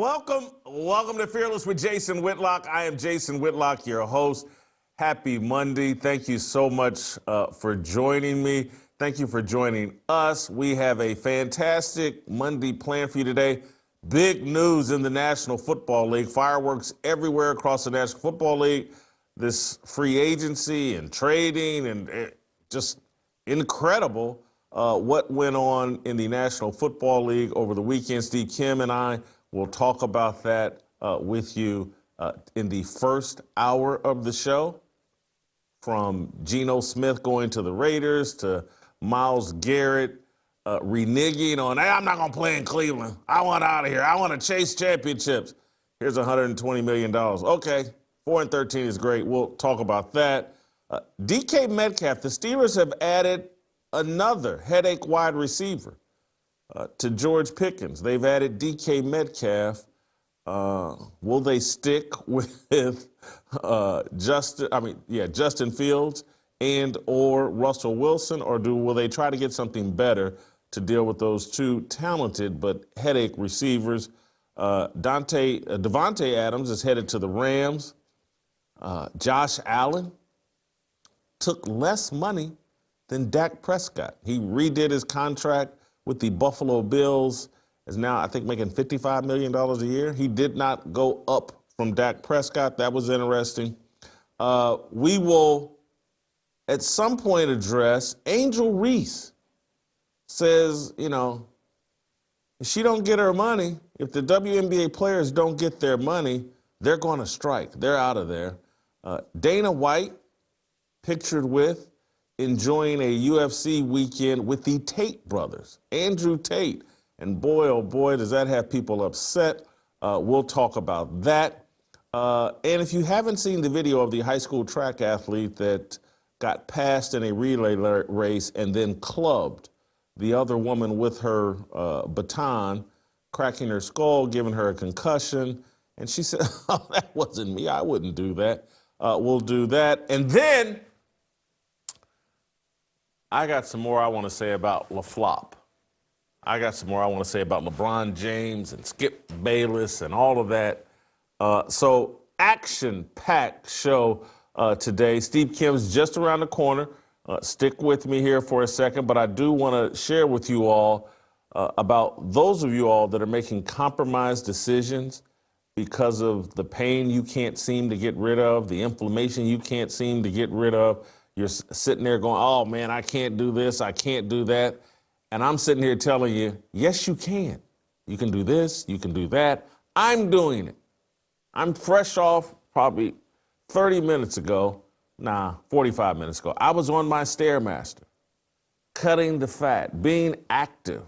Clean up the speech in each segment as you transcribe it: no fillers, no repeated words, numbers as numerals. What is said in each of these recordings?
Welcome to Fearless with Jason Whitlock. I am Jason Whitlock, your host. Happy Monday. Thank you so much for joining me. Thank you for joining us. We have a fantastic Monday planned for you today. Big news in the National Football League. Fireworks everywhere across the National Football League. This free agency and trading and just incredible what went on in the National Football League over the weekend. Steve Kim and I will talk about that with you in the first hour of the show. From Geno Smith going to the Raiders to Myles Garrett reneging on, hey, I'm not going to play in Cleveland. I want out of here. I want to chase championships. Here's $120 million. Okay, 4-13 is great. We'll talk about that. DK Metcalf, the Steelers have added another headache wide receiver to George Pickens. They've added DK Metcalf. Will they stick with Justin Fields and or Russell Wilson, or will they try to get something better to deal with those two talented but headache receivers? Davante Adams is headed to the Rams. Josh Allen took less money than Dak Prescott. He redid his contract with the Buffalo Bills, is now, I think, making $55 million a year. He did not go up from Dak Prescott. That was interesting. We will, at some point, address Angel Reese. Says, you know, if she don't get her money, if the WNBA players don't get their money, they're going to strike. They're out of there. Dana White, pictured with, enjoying a UFC weekend with the Tate brothers, Andrew Tate. And boy, oh boy, does that have people upset. We'll talk about that. And if you haven't seen the video of the high school track athlete that got passed in a relay race and then clubbed the other woman with her baton, cracking her skull, giving her a concussion, and she said, oh, that wasn't me. I wouldn't do that. We'll do that. And then I got some more I want to say about LaFlop. I got some more I want to say about LeBron James and Skip Bayless and all of that. So action-packed show today. Steve Kim's just around the corner. Stick with me here for a second, but I do want to share with you all about those of you all that are making compromised decisions because of the pain you can't seem to get rid of, the inflammation you can't seem to get rid of. You're sitting there going, oh, man, I can't do this, I can't do that. And I'm sitting here telling you, yes, you can. You can do this, you can do that. I'm doing it. I'm fresh off probably 30 minutes ago, 45 minutes ago. I was on my Stairmaster, cutting the fat, being active.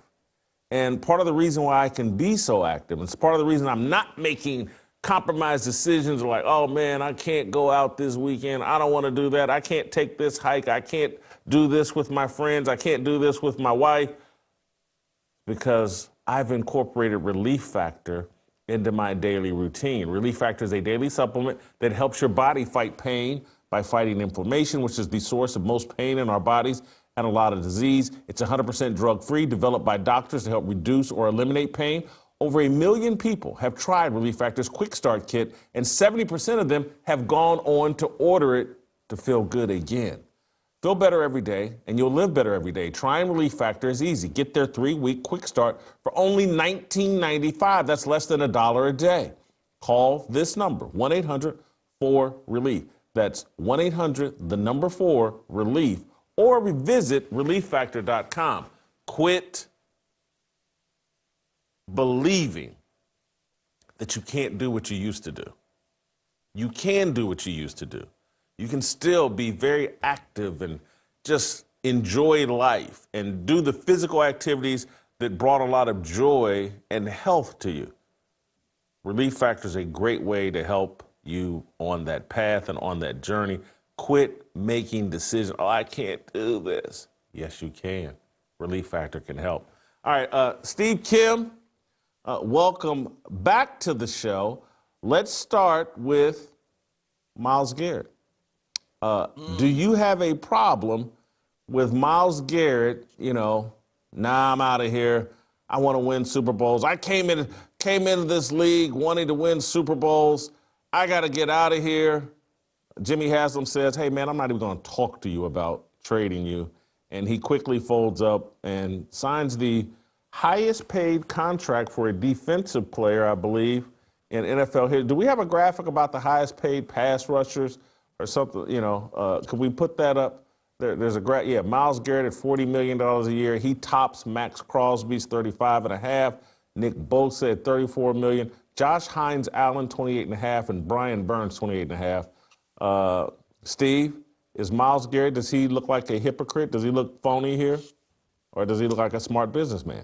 And part of the reason why I can be so active, and it's part of the reason I'm not making compromised decisions like, oh, man, I can't go out this weekend. I don't want to do that. I can't take this hike. I can't do this with my friends. I can't do this with my wife, because I've incorporated Relief Factor into my daily routine. Relief Factor is a daily supplement that helps your body fight pain by fighting inflammation, which is the source of most pain in our bodies and a lot of disease. It's 100% drug-free, developed by doctors to help reduce or eliminate pain. Over 1 million people have tried Relief Factor's Quick Start Kit, and 70% of them have gone on to order it to feel good again. Feel better every day, and you'll live better every day. Trying Relief Factor is easy. Get their 3-week Quick Start for only $19.95. That's less than $1 a day. Call this number, 1-800-4-RELIEF. That's 1-800-4-RELIEF, or visit relieffactor.com. Quit believing that you can't do what you used to do. You can do what you used to do. You can still be very active and just enjoy life and do the physical activities that brought a lot of joy and health to you. Relief Factor is a great way to help you on that path and on that journey. Quit making decisions. Oh, I can't do this. Yes, you can. Relief Factor can help. All right, Steve Kim, welcome back to the show. Let's start with Myles Garrett. Do you have a problem with Myles Garrett, you know, nah, I'm out of here. I want to win Super Bowls. I came came into this league wanting to win Super Bowls. I got to get out of here. Jimmy Haslam says, hey, man, I'm not even going to talk to you about trading you. And he quickly folds up and signs the highest paid contract for a defensive player, I believe, in NFL here. Do we have a graphic about the highest paid pass rushers or something? You know, could we put that up? There's a graph. Yeah, Myles Garrett at $40 million a year. He tops Maxx Crosby's $35.5. Nick Bosa at $34 million. Josh Hines Allen, $28.5, and Brian Burns, $28.5. Steve, is Myles Garrett, does he look like a hypocrite? Does he look phony here? Or does he look like a smart businessman?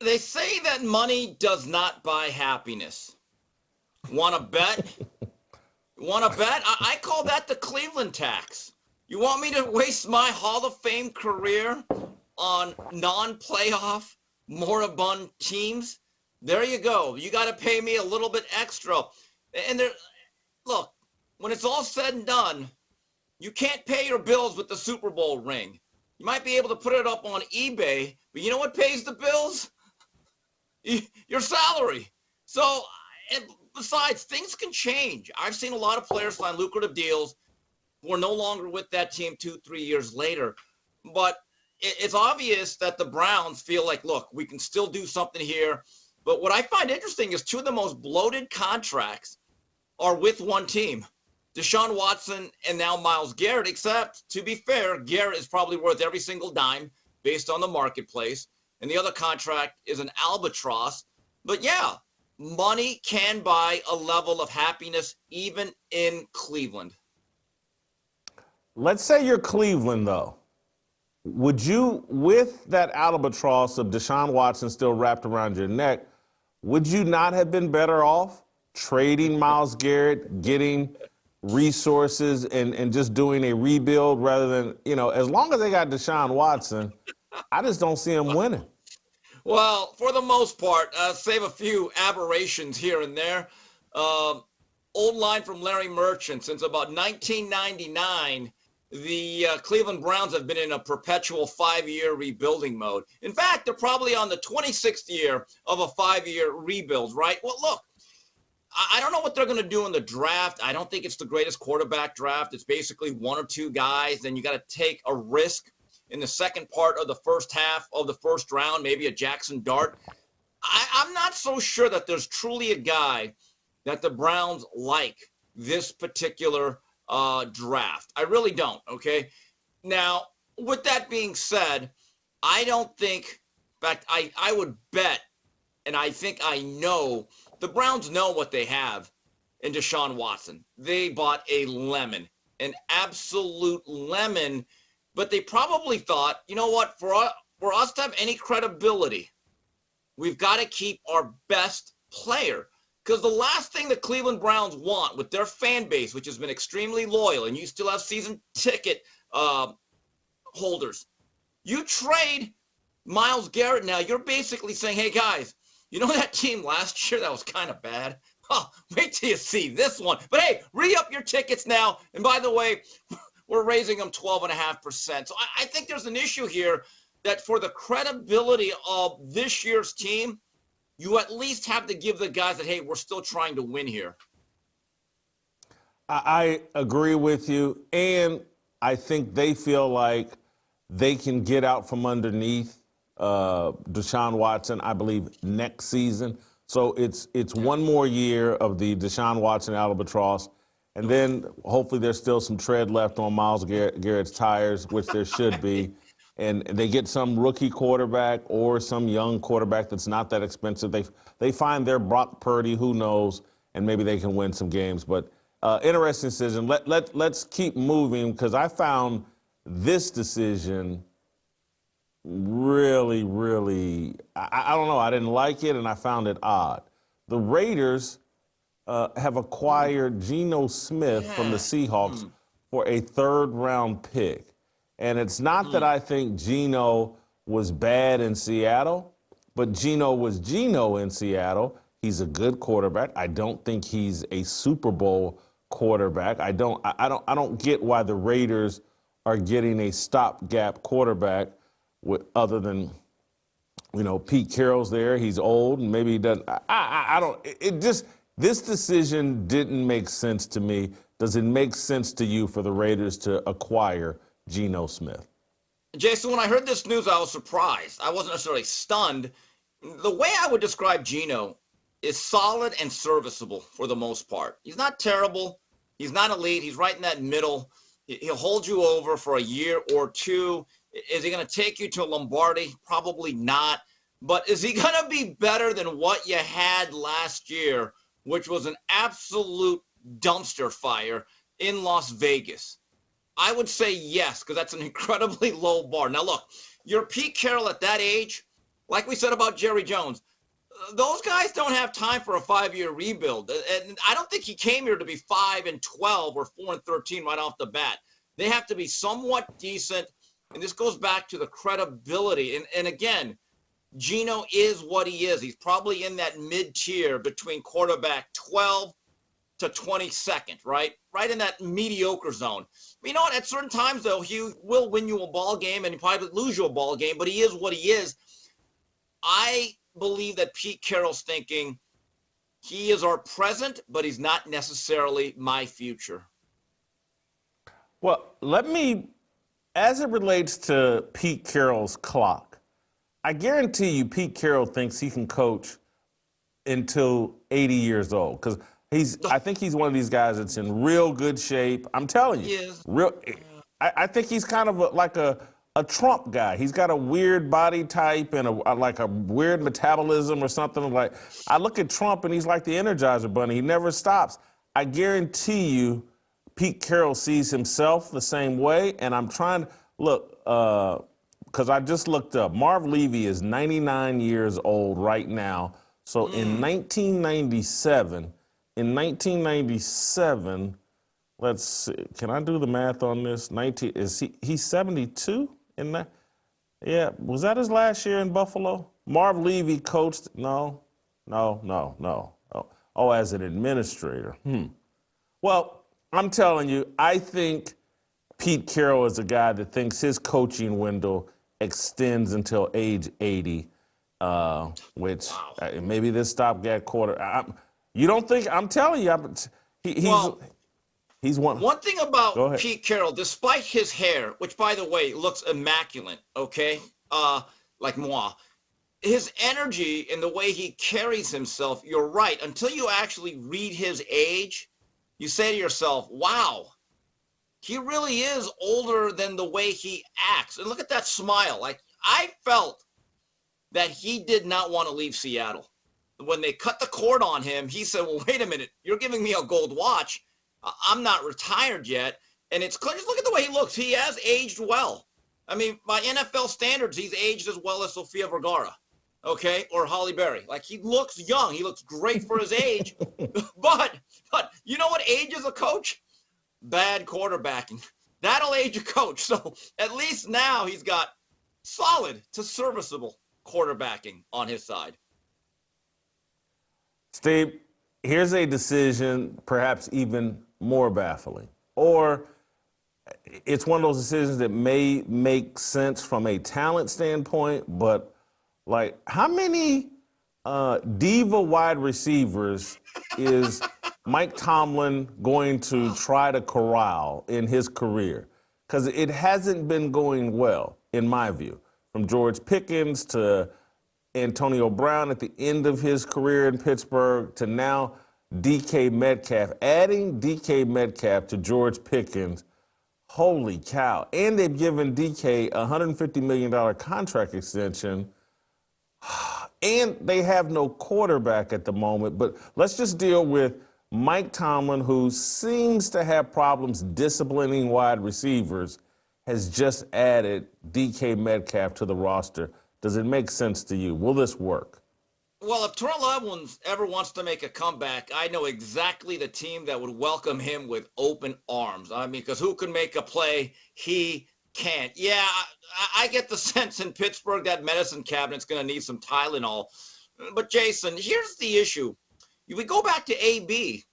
They say that money does not buy happiness. Want to bet? Want to bet? I call that the Cleveland tax. You want me to waste my Hall of Fame career on non-playoff, moribund teams? There you go. You got to pay me a little bit extra. And look, when it's all said and done, you can't pay your bills with the Super Bowl ring. You might be able to put it up on eBay, but you know what pays the bills? Your salary. So, and besides, things can change. I've seen a lot of players sign lucrative deals who are no longer with that team 2-3 years later. But it's obvious that the Browns feel like, look, we can still do something here. But what I find interesting is two of the most bloated contracts are with one team. Deshaun Watson and now Myles Garrett, except, to be fair, Garrett is probably worth every single dime based on the marketplace. And the other contract is an albatross. But yeah, money can buy a level of happiness even in Cleveland. Let's say you're Cleveland, though. Would you, with that albatross of Deshaun Watson still wrapped around your neck, would you not have been better off trading Myles Garrett, getting resources, and just doing a rebuild rather than, you know, as long as they got Deshaun Watson, I just don't see him winning. Well, for the most part, save a few aberrations here and there. Old line from Larry Merchant, since about 1999, the Cleveland Browns have been in a perpetual 5-year rebuilding mode. In fact, they're probably on the 26th year of a 5-year rebuild, right? Well, look, I don't know what they're going to do in the draft. I don't think it's the greatest quarterback draft. It's basically one or two guys. Then you got to take a risk in the second part of the first half of the first round, maybe a Jackson Dart. I'm not so sure that there's truly a guy that the Browns like this particular draft. I really don't, okay? Now, with that being said, I don't think, in fact, I would bet, and I think I know, the Browns know what they have in Deshaun Watson. They bought a lemon, an absolute lemon, but they probably thought, you know what, for us to have any credibility, we've got to keep our best player. Because the last thing the Cleveland Browns want with their fan base, which has been extremely loyal, and you still have season ticket holders, you trade Myles Garrett now, you're basically saying, hey, guys, you know that team last year that was kind of bad? Oh, wait till you see this one. But, hey, re-up your tickets now. And, by the way, we're raising them 12.5%. So I think there's an issue here that for the credibility of this year's team, you at least have to give the guys that, hey, we're still trying to win here. I agree with you. And I think they feel like they can get out from underneath Deshaun Watson, I believe, next season. So it's one more year of the Deshaun Watson albatross. And then hopefully there's still some tread left on Myles Garrett's tires, which there should be. And they get some rookie quarterback or some young quarterback that's not that expensive. They find their Brock Purdy, who knows, and maybe they can win some games. But interesting decision. Let's keep moving, because I found this decision really, really, I don't know. I didn't like it, and I found it odd. The Raiders have acquired Geno Smith from the Seahawks for a third-round pick. And it's not that I think Geno was bad in Seattle, but Geno was Geno in Seattle. He's a good quarterback. I don't think he's a Super Bowl quarterback. I don't get why the Raiders are getting a stopgap quarterback other than Pete Carroll's there. He's old, and maybe he doesn't. I don't. This decision didn't make sense to me. Does it make sense to you for the Raiders to acquire Geno Smith? Jason, when I heard this news, I was surprised. I wasn't necessarily stunned. The way I would describe Geno is solid and serviceable for the most part. He's not terrible. He's not elite. He's right in that middle. He'll hold you over for a year or two. Is he going to take you to Lombardi? Probably not. But is he going to be better than what you had last year, which was an absolute dumpster fire in Las Vegas? I would say yes, because that's an incredibly low bar. Now, look, you're Pete Carroll at that age. Like we said about Jerry Jones, those guys don't have time for a 5-year rebuild. And I don't think he came here to be 5-12 or 4-13 right off the bat. They have to be somewhat decent. And this goes back to the credibility. And again, Geno is what he is. He's probably in that mid-tier between quarterback 12 to 22nd, right? Right in that mediocre zone. But you know what? At certain times, though, he will win you a ball game and he probably lose you a ball game, but he is what he is. I believe that Pete Carroll's thinking he is our present, but he's not necessarily my future. Well, as it relates to Pete Carroll's clock, I guarantee you Pete Carroll thinks he can coach until 80 years old, because I think he's one of these guys that's in real good shape. I'm telling you, Yes. I think he's kind of like a Trump guy. He's got a weird body type and like a weird metabolism or something. Like, I look at Trump and he's like the Energizer Bunny. He never stops. I guarantee you Pete Carroll sees himself the same way. And I'm trying to look, because I just looked up. Marv Levy is 99 years old right now. So in 1997, let's see, can I do the math on this? He's 72 in that? Yeah, was that his last year in Buffalo? Marv Levy coached, no. Oh, as an administrator. Well, I'm telling you, I think Pete Carroll is a guy that thinks his coaching window extends until age 80, which maybe this stopgap quarter. You don't think? I'm telling you, he's one. One thing about Pete Carroll, despite his hair, which by the way looks immaculate, okay, like moi, his energy and the way he carries himself, you're right. Until you actually read his age, you say to yourself, "Wow, he really is older than the way he acts." And look at that smile. Like, I felt that he did not want to leave Seattle. When they cut the cord on him, he said, "Well, wait a minute. You're giving me a gold watch. I'm not retired yet." And it's clear. Just look at the way he looks. He has aged well. I mean, by NFL standards, he's aged as well as Sofia Vergara, okay, or Holly Berry. Like, he looks young. He looks great for his age. But you know what ages a coach? Bad quarterbacking. That'll age a coach. So at least now he's got solid to serviceable quarterbacking on his side. Steve, here's a decision perhaps even more baffling. Or it's one of those decisions that may make sense from a talent standpoint, but like, how many diva wide receivers is Mike Tomlin going to try to corral in his career? Because it hasn't been going well, in my view, from George Pickens to Antonio Brown at the end of his career in Pittsburgh to now DK Metcalf. Adding DK Metcalf to George Pickens, holy cow. And they've given DK a $150 million contract extension. And they have no quarterback at the moment. But let's just deal with Mike Tomlin, who seems to have problems disciplining wide receivers, has just added DK Metcalf to the roster. Does it make sense to you? Will this work? Well, if Terrell Owens ever wants to make a comeback, I know exactly the team that would welcome him with open arms. I mean, because who can make a play? He can't. Yeah, I get the sense in Pittsburgh that medicine cabinet's going to need some Tylenol. But, Jason, here's the issue. If we go back to AB,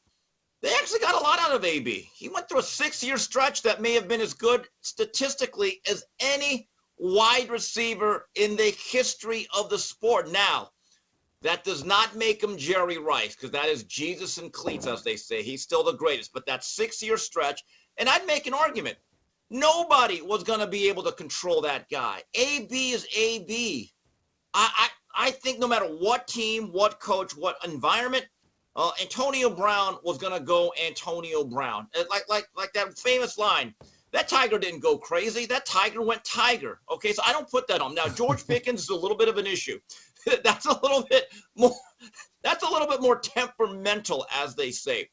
they actually got a lot out of AB. He went through a 6-year stretch that may have been as good statistically as any wide receiver in the history of the sport. Now, that does not make him Jerry Rice, because that is Jesus in cleats, as they say. He's still the greatest. But that 6-year stretch, and I'd make an argument. Nobody was going to be able to control that guy. AB is AB. I think no matter what team, what coach, what environment, Antonio Brown was going to go Antonio Brown. Like that famous line, that tiger didn't go crazy. That tiger went tiger. Okay, so I don't put that on. Now, George Pickens is a little bit of an issue. That's a little bit more temperamental, as they say.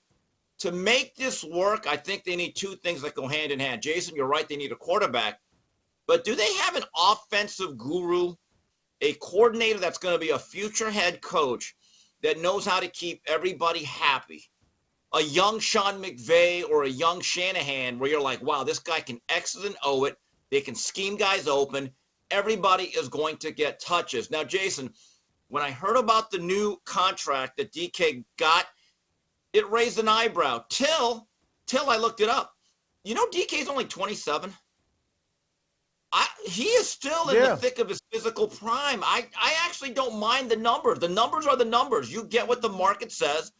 To make this work, I think they need two things that go hand in hand. Jason, you're right, they need a quarterback. But do they have an offensive guru, a coordinator that's going to be a future head coach that knows how to keep everybody happy? A young Sean McVay or a young Shanahan where you're like, wow, this guy can X's and O it. They can scheme guys open. Everybody is going to get touches. Now, Jason, when I heard about the new contract that DK got, it raised an eyebrow till I looked it up. You know, DK's only 27. He is still in the thick of his physical prime. I actually don't mind the numbers. The numbers are the numbers. You get what the market says,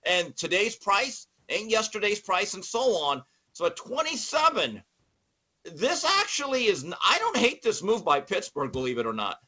and today's price ain't yesterday's price, and so on. So at 27, this actually is. I don't hate this move by Pittsburgh, believe it or not.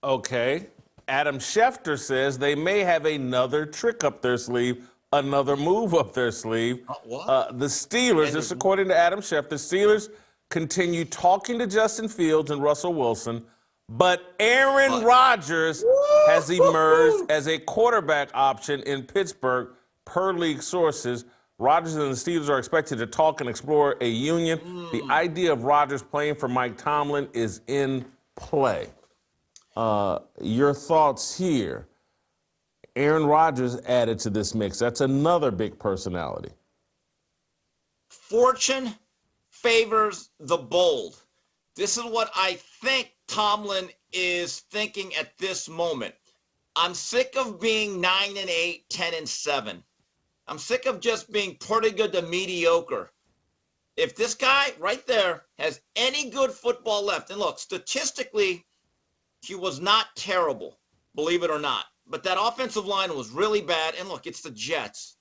Okay. Adam Schefter says they may have another trick up their sleeve, another move up their sleeve. What? The Steelers, this according to Adam Schefter, the Steelers continue talking to Justin Fields and Russell Wilson, but Aaron Rodgers has emerged as a quarterback option in Pittsburgh, per league sources. Rodgers and the Steelers are expected to talk and explore a union. The idea of Rodgers playing for Mike Tomlin is in play. Your thoughts here? Aaron Rodgers added to this mix. That's another big personality. Fortune favors the bold. This is what I think Tomlin is thinking at this moment. I'm sick of being 9-8, 10-7. I'm sick of just being pretty good to mediocre. If this guy right there has any good football left, and look, statistically, he was not terrible, believe it or not. But that offensive line was really bad. And look, it's the Jets.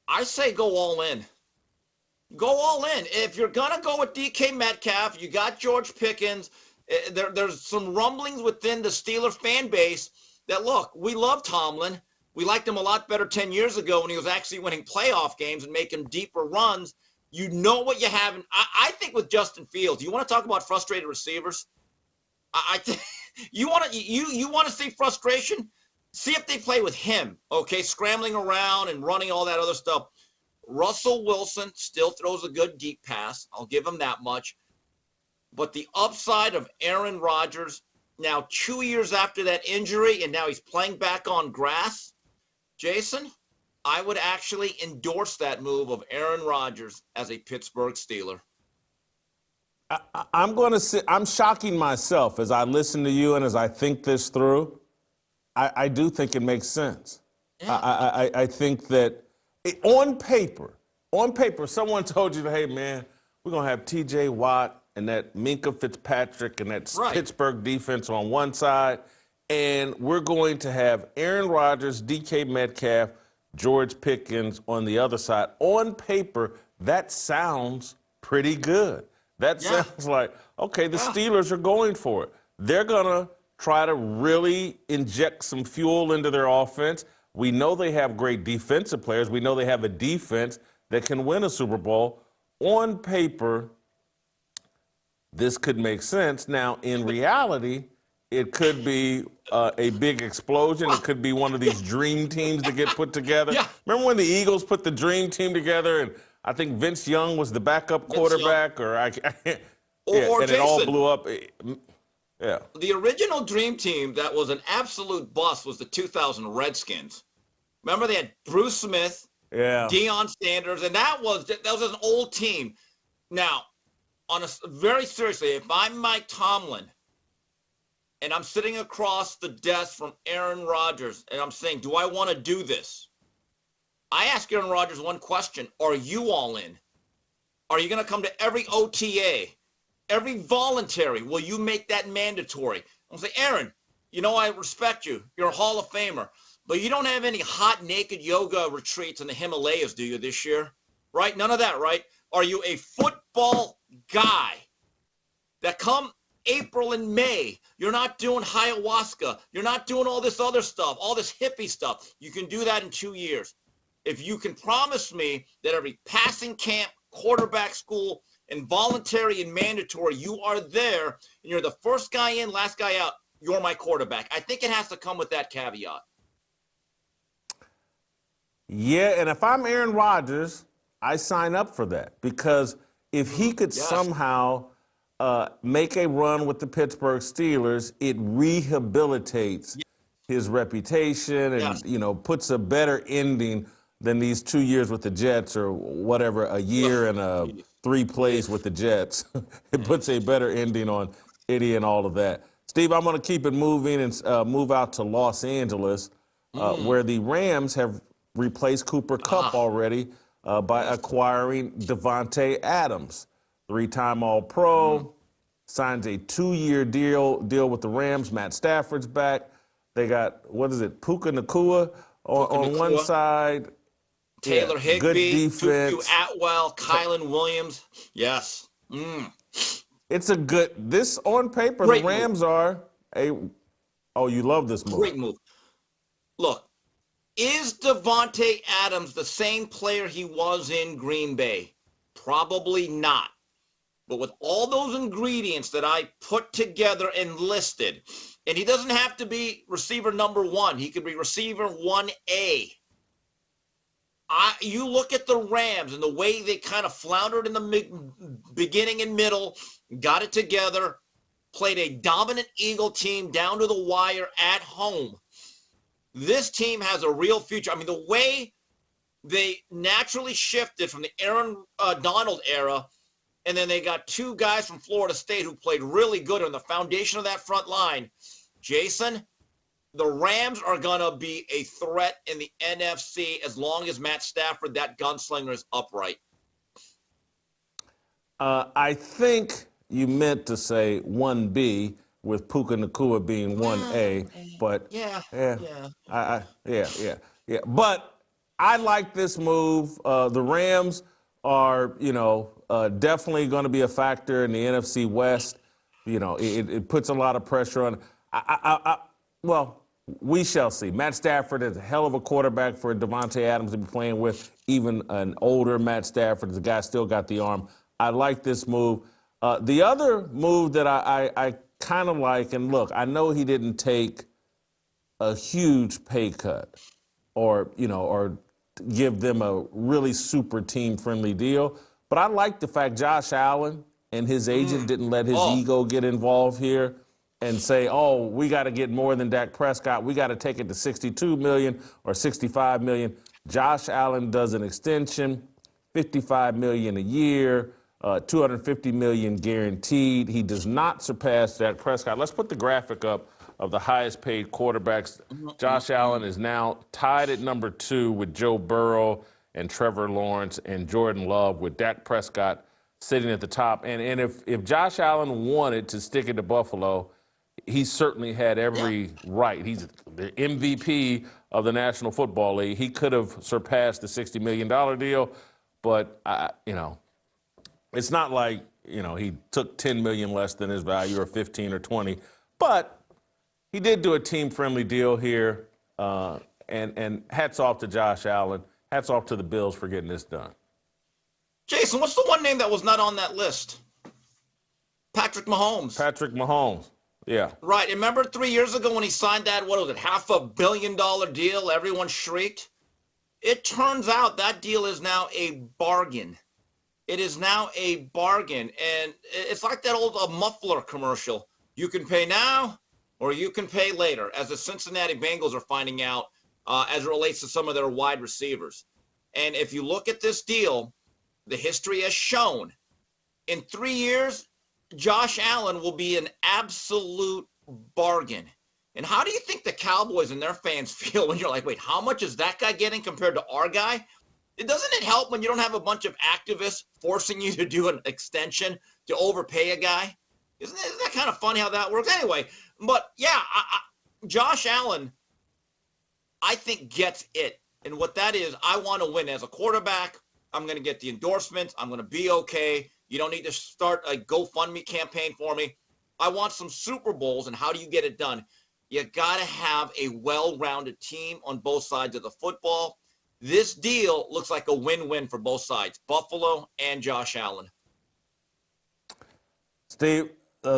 I say go all in. Go all in. If you're going to go with DK Metcalf, you got George Pickens. There's some rumblings within the Steelers fan base that, look, we love Tomlin. We liked him a lot better 10 years ago when he was actually winning playoff games and making deeper runs. You know what you have. I think with Justin Fields, you want to talk about frustrated receivers? I think you want to see frustration? See if they play with him, okay, scrambling around and running all that other stuff. Russell Wilson still throws a good deep pass. I'll give him that much. But the upside of Aaron Rodgers, now 2 years after that injury, and now he's playing back on grass, Jason, I would actually endorse that move of Aaron Rodgers as a Pittsburgh Steeler. I'm going to say, I'm shocking myself as I listen to you and as I think this through. I do think it makes sense. Yeah. I think that on paper, someone told you, hey, man, we're going to have T.J. Watt and that Minka Fitzpatrick and that Pittsburgh defense on one side, and we're going to have Aaron Rodgers, DK Metcalf, George Pickens on the other side. On paper, that sounds pretty good. That sounds like, okay, the Steelers are going for it. They're going to try to really inject some fuel into their offense. We know they have great defensive players. We know they have a defense that can win a Super Bowl. On paper, this could make sense. Now, in reality, it could be a big explosion. It could be one of these dream teams that get put together. Yeah. Remember when the Eagles put the dream team together, and I think Vince Young was the backup quarterback, or and Jason, it all blew up. Yeah. The original dream team that was an absolute bust was the 2000 Redskins. Remember they had Bruce Smith, Deion Sanders, and that was an old team. Now, very seriously, if I'm Mike Tomlin and I'm sitting across the desk from Aaron Rodgers and I'm saying, do I want to do this? I ask Aaron Rodgers one question: are you all in? Are you going to come to every OTA, every voluntary? Will you make that mandatory? I'll say, Aaron, you know I respect you. You're a Hall of Famer. But you don't have any hot naked yoga retreats in the Himalayas, do you, this year? Right? None of that, right? Are you a football guy that come April and May, you're not doing ayahuasca, you're not doing all this other stuff, all this hippie stuff. You can do that in 2 years. If you can promise me that every passing camp, quarterback school, and voluntary and mandatory, you are there, and you're the first guy in, last guy out, you're my quarterback. I think it has to come with that caveat. Yeah, and if I'm Aaron Rodgers, I sign up for that, because if he could somehow make a run with the Pittsburgh Steelers, it rehabilitates his reputation and, you know, puts a better ending than these 2 years with the Jets or whatever, a year and 3 plays with the Jets. It puts a better ending on Eddie and all of that. Steve, I'm going to keep it moving and move out to Los Angeles, where the Rams have replaced Cooper Kupp already by acquiring Davante Adams, 3-time All-Pro, signs a 2-year deal with the Rams. Matt Stafford's back. They got, Puka Nacua on one side. Taylor Higbee, good defense. Tutu Atwell, Kylan Williams. Yes. It's a good, this on paper, Great the Rams are a, oh, you love this move. Great move. Look, is Davante Adams the same player he was in Green Bay? Probably not. But with all those ingredients that I put together and listed, and he doesn't have to be receiver number 1. He could be receiver 1A. You look at the Rams and the way they kind of floundered in the beginning and middle, got it together, played a dominant Eagle team down to the wire at home. This team has a real future. I mean, the way they naturally shifted from the Aaron Donald era, and then they got 2 guys from Florida State who played really good on the foundation of that front line. Jason, the Rams are going to be a threat in the NFC as long as Matt Stafford, that gunslinger, is upright. I think you meant to say 1B with Puka Nacua being 1A, but yeah. But I like this move. The Rams are, definitely going to be a factor in the NFC West. It puts a lot of pressure on. Well, we shall see. Matt Stafford is a hell of a quarterback for Davante Adams to be playing with. Even an older Matt Stafford, the guy still got the arm. I like this move. The other move that I kind of like, and look, I know he didn't take a huge pay cut or give them a really super team-friendly deal, but I like the fact Josh Allen and his agent didn't let his ego get involved here and say, oh, we got to get more than Dak Prescott. We got to take it to $62 million or $65 million. Josh Allen does an extension, $55 million a year, $250 million guaranteed. He does not surpass Dak Prescott. Let's put the graphic up of the highest paid quarterbacks. Josh Allen is now tied at number 2 with Joe Burrow and Trevor Lawrence and Jordan Love, with Dak Prescott sitting at the top. And if Josh Allen wanted to stick it to Buffalo, he certainly had every right. He's the MVP of the National Football League. He could have surpassed the $60 million deal, but, it's not like, he took $10 million less than his value or 15 or 20. But he did do a team-friendly deal here, and hats off to Josh Allen. Hats off to the Bills for getting this done. Jason, what's the one name that was not on that list? Patrick Mahomes. Patrick Mahomes. Yeah. Right. Remember 3 years ago when he signed that, what was it, $500 million deal? Everyone shrieked. It turns out that deal is now a bargain. It is now a bargain. And it's like that old muffler commercial. You can pay now or you can pay later, as the Cincinnati Bengals are finding out as it relates to some of their wide receivers. And if you look at this deal, the history has shown in 3 years, Josh Allen will be an absolute bargain. And how do you think the Cowboys and their fans feel when you're like, wait, how much is that guy getting compared to our guy? Doesn't it help when you don't have a bunch of activists forcing you to do an extension to overpay a guy? Isn't that kind of funny how that works? Anyway, but yeah, Josh Allen, I think, gets it. And what that is, I want to win as a quarterback. I'm going to get the endorsements. I'm going to be okay. You don't need to start a GoFundMe campaign for me. I want some Super Bowls, and how do you get it done? You got to have a well-rounded team on both sides of the football. This deal looks like a win-win for both sides, Buffalo and Josh Allen. Steve,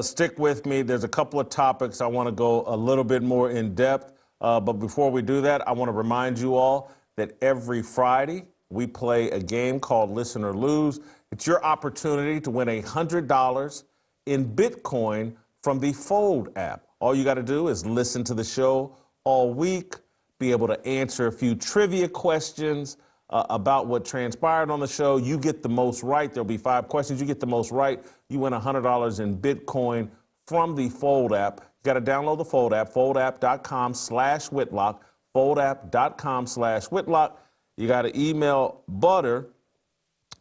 stick with me. There's a couple of topics I want to go a little bit more in depth. But before we do that, I want to remind you all that every Friday we play a game called Listen or Lose. It's your opportunity to win $100 in Bitcoin from the Fold app. All you got to do is listen to the show all week, be able to answer a few trivia questions about what transpired on the show. You get the most right. There'll be 5 questions. You get the most right. You win $100 in Bitcoin from the Fold app. You got to download the Fold app, foldapp.com/Whitlock, foldapp.com/Whitlock. You got to email Butter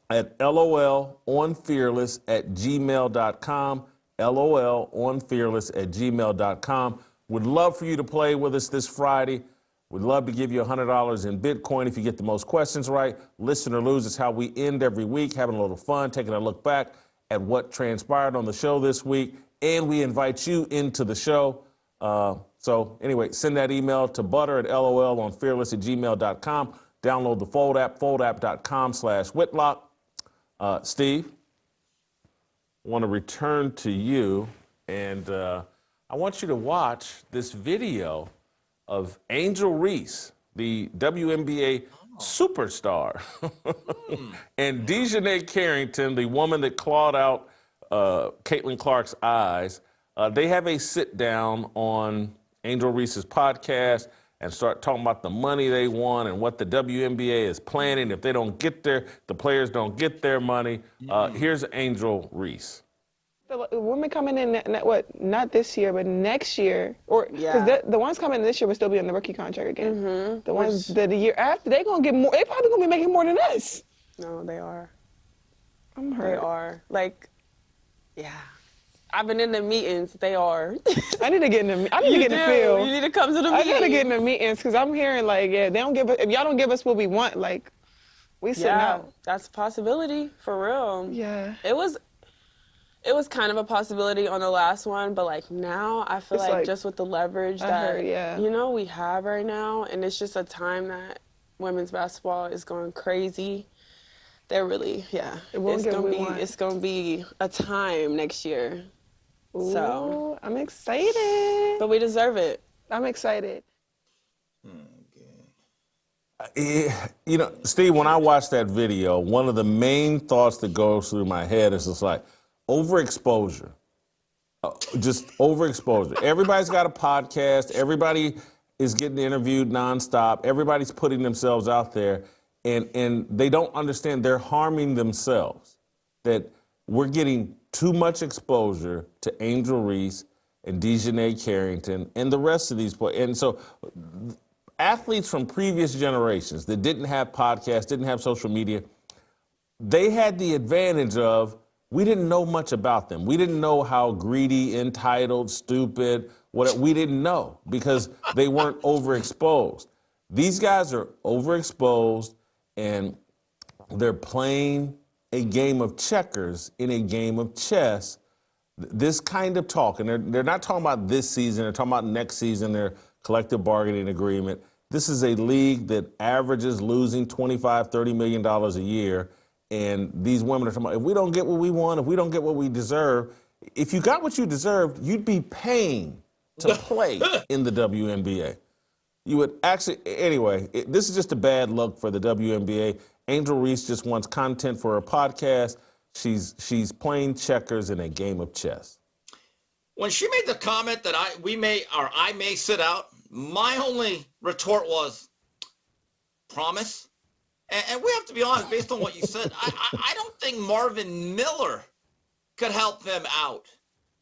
at lolonfearless@gmail.com, lolonfearless@gmail.com. Would love for you to play with us this Friday. We'd love to give you $100 in Bitcoin if you get the most questions right. Listen or Lose is how we end every week, having a little fun, taking a look back at what transpired on the show this week, and we invite you into the show. So anyway, send that email to butter at lolonfearless@gmail.com. Download the Fold app, foldapp.com/Whitlock. Steve, I want to return to you, and I want you to watch this video of Angel Reese, the WNBA superstar, and Dejanay Carrington, the woman that clawed out Caitlin Clark's eyes. They have a sit-down on Angel Reese's podcast and start talking about the money they want and what the WNBA is planning. If they don't get there, the players don't get their money. Here's Angel Reese. The women coming in, not this year, but next year, because the ones coming in this year will still be on the rookie contract again. Mm-hmm. The ones that the year after, they gonna get more. They probably gonna be making more than us. No, they are. I'm hurt. They are. I've been in the meetings. They are. I need to get in the. I need to get in the field. You need to come to the meetings. I gotta get in the meetings because I'm hearing they don't give us. If y'all don't give us what we want, we sitting out. That's a possibility for real. Yeah. It was kind of a possibility on the last one, but now I feel like just with the leverage that we have right now, and it's just a time that women's basketball is going crazy. They're really, it's gonna be a time next year. Ooh, so I'm excited. But we deserve it. I'm excited. Steve, when I watch that video, one of the main thoughts that goes through my head is just overexposure. Just overexposure. Everybody's got a podcast. Everybody is getting interviewed nonstop. Everybody's putting themselves out there, and they don't understand they're harming themselves. That we're getting too much exposure to Angel Reese and Dejanay Carrington and the rest of these players. And so athletes from previous generations that didn't have podcasts, didn't have social media, they had the advantage of we didn't know much about them. We didn't know how greedy, entitled, stupid, we didn't know because they weren't overexposed. These guys are overexposed and they're playing a game of checkers in a game of chess. This kind of talk, and they're not talking about this season, they're talking about next season, their collective bargaining agreement. This is a league that averages losing $25, $30 million a year. And these women are talking about, if we don't get what we want, if we don't get what we deserve, if you got what you deserved, you'd be paying to play in the WNBA. You would actually, anyway, this is just a bad look for the WNBA. Angel Reese just wants content for her podcast. She's playing checkers in a game of chess. When she made the comment that I may sit out, my only retort was, promise? And we have to be honest, based on what you said, I don't think Marvin Miller could help them out.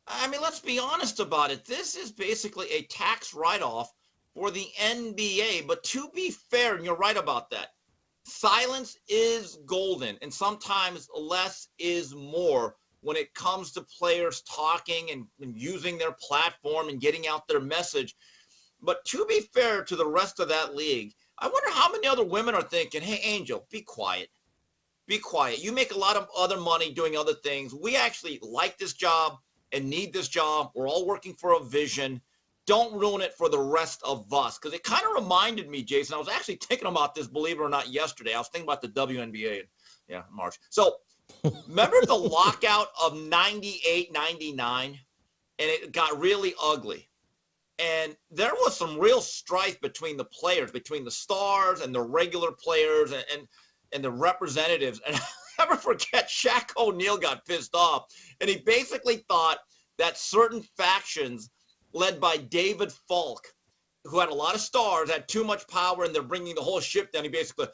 I mean, let's be honest about it. This is basically a tax write-off for the NBA. But to be fair, and you're right about that, silence is golden, and sometimes less is more when it comes to players talking and using their platform and getting out their message. But to be fair to the rest of that league, I wonder how many other women are thinking, hey, Angel, be quiet. Be quiet. You make a lot of other money doing other things. We actually like this job and need this job. We're all working for a vision. Don't ruin it for the rest of us. Because it kind of reminded me, Jason, I was actually thinking about this, believe it or not, yesterday. I was thinking about the WNBA. Yeah, March. So remember the lockout of 98, 99? And it got really ugly. And there was some real strife between the players, between the stars and the regular players and the representatives. And I'll never forget, Shaq O'Neal got pissed off. And he basically thought that certain factions led by David Falk, who had a lot of stars, had too much power, and they're bringing the whole ship down. He basically,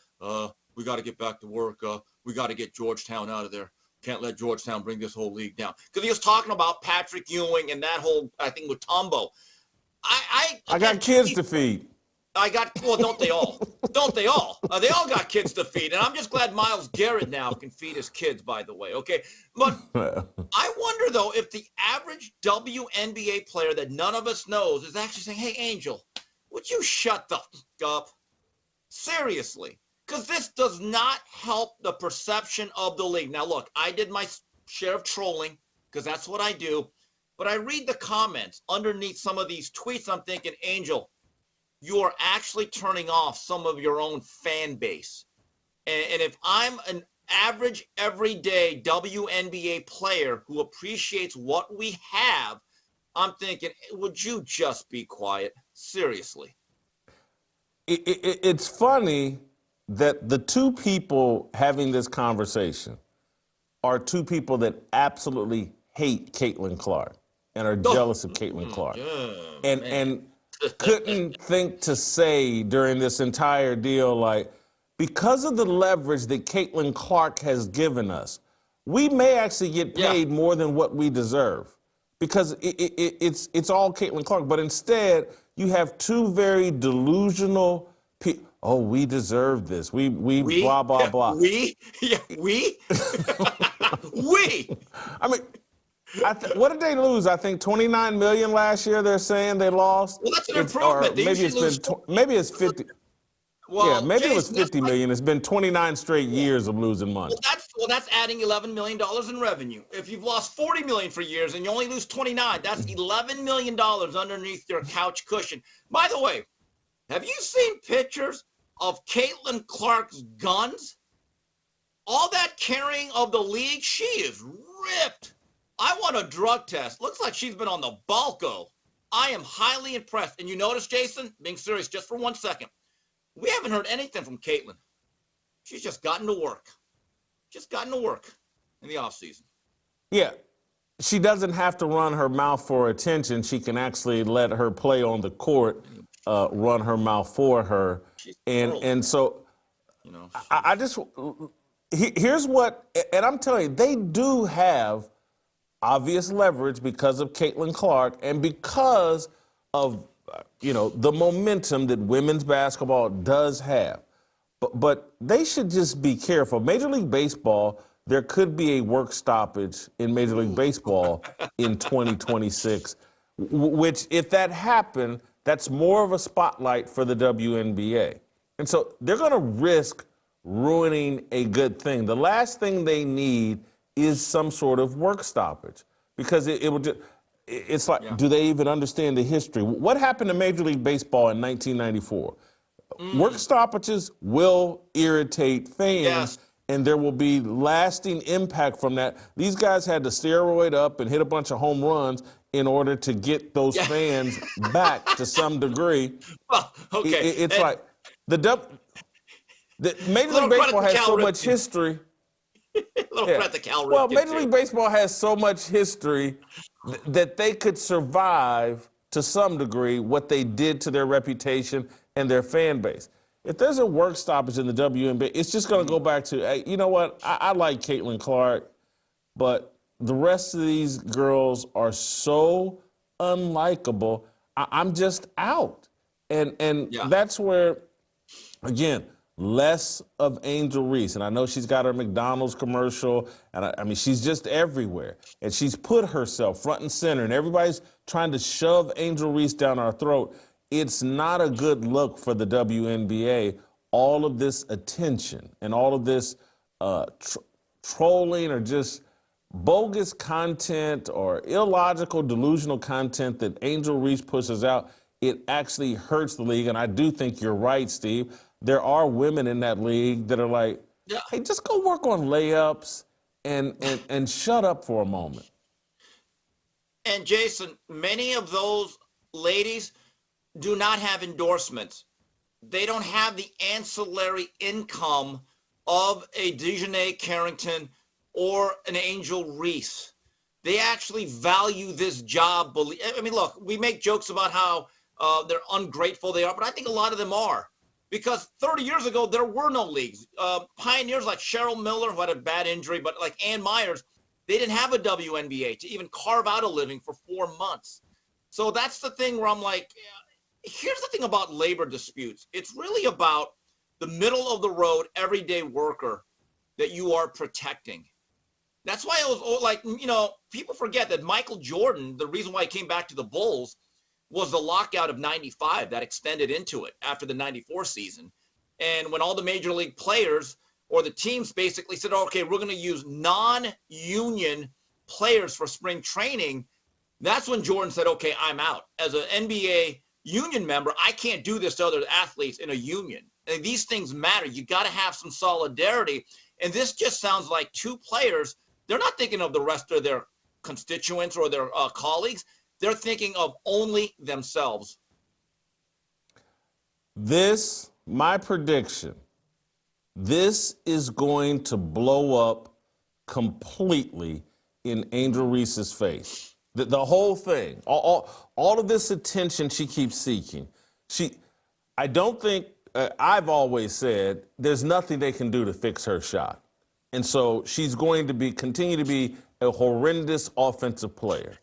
we got to get back to work. We got to get Georgetown out of there. Can't let Georgetown bring this whole league down. Because he was talking about Patrick Ewing and that whole, I think, with Tombo. I got kids to feed. Well, don't they all? Don't they all? They all got kids to feed. And I'm just glad Myles Garrett now can feed his kids, by the way, okay? But I wonder, though, if the average WNBA player that none of us knows is actually saying, hey, Angel, would you shut the f*** up? Seriously. Because this does not help the perception of the league. Now, look, I did my share of trolling, because that's what I do. But I read the comments underneath some of these tweets. I'm thinking, Angel, you are actually turning off some of your own fan base. And if I'm an average, everyday WNBA player who appreciates what we have, I'm thinking, would you just be quiet? Seriously. It's funny that the two people having this conversation are two people that absolutely hate Caitlin Clark and are jealous of Caitlin Clark. And couldn't think to say during this entire deal, like, because of the leverage that Caitlin Clark has given us, we may actually get paid more than what we deserve. Because it's all Caitlin Clark. But instead, you have two very delusional people. Oh, we deserve this. We blah, blah, blah. We? Yeah, we? We. I mean, what did they lose? I think $29 million last year. They're saying they lost. Well, that's an improvement. Maybe it's 50. Well, yeah, maybe it was 50 million. It's been 29 straight years of losing money. Well, that's adding $11 million in revenue. If you've lost $40 million for years and you only lose 29, that's $11 million underneath your couch cushion. By the way, have you seen pictures of Caitlin Clark's guns? All that carrying of the league, she is ripped. I want a drug test. Looks like she's been on the Balco. I am highly impressed. And you notice, Jason, being serious just for 1 second, we haven't heard anything from Caitlin. She's just gotten to work. Just gotten to work in the offseason. Yeah. She doesn't have to run her mouth for attention. She can actually let her play on the court, run her mouth for her. And so, you know, I just, here's what, and I'm telling you, they do have obvious leverage because of Caitlin Clark and because of, the momentum that women's basketball does have. But they should just be careful. Major League Baseball, there could be a work stoppage in Major League Baseball in 2026, which, if that happened, that's more of a spotlight for the WNBA. And so they're going to risk ruining a good thing. The last thing they need is some sort of work stoppage, because it will just, it's like, do they even understand the history? What happened to Major League Baseball in 1994? Work stoppages will irritate fans, and there will be lasting impact from that. These guys had to steroid up and hit a bunch of home runs in order to get those fans back to some degree. Well, okay. It's like the Major League Baseball has so much history. Well, Major League Baseball has so much history that they could survive to some degree what they did to their reputation and their fan base. If there's a work stoppage in the WNBA, it's just going to go back to, hey, you know what? I like Caitlin Clark, but the rest of these girls are so unlikable. I'm just out. And that's where, again, less of Angel Reese. And I know she's got her McDonald's commercial, and I mean, she's just everywhere. And she's put herself front and center, and everybody's trying to shove Angel Reese down our throat. It's not a good look for the WNBA, all of this attention and all of this trolling or just bogus content or illogical, delusional content that Angel Reese pushes out. It actually hurts the league, and I do think you're right, Steve. There are women in that league that are like, hey, just go work on layups and shut up for a moment. And Jason, many of those ladies do not have endorsements. They don't have the ancillary income of a Dejanay Carrington or an Angel Reese. They actually value this job. I mean, look, we make jokes about how they're ungrateful they are, but I think a lot of them are. Because 30 years ago, there were no leagues. Pioneers like Cheryl Miller, who had a bad injury, but like Ann Myers, they didn't have a WNBA to even carve out a living for 4 months. So that's the thing where I'm like, here's the thing about labor disputes. It's really about the middle of the road, everyday worker that you are protecting. That's why it was like, you know, people forget that Michael Jordan, the reason why he came back to the Bulls was the lockout of 95 that extended into it after the 94 season. And when all the major league players or the teams basically said, okay, we're going to use non-union players for spring training, that's when Jordan said, okay, I'm out. As an NBA union member, I can't do this to other athletes in a union. And these things matter. You got to have some solidarity. And this just sounds like two players. They're not thinking of the rest of their constituents or their colleagues. They're thinking of only themselves. My prediction, this is going to blow up completely in Angel Reese's face. The whole thing, all of this attention she keeps seeking. I don't think, I've always said, there's nothing they can do to fix her shot. And so she's going to continue to be a horrendous offensive player.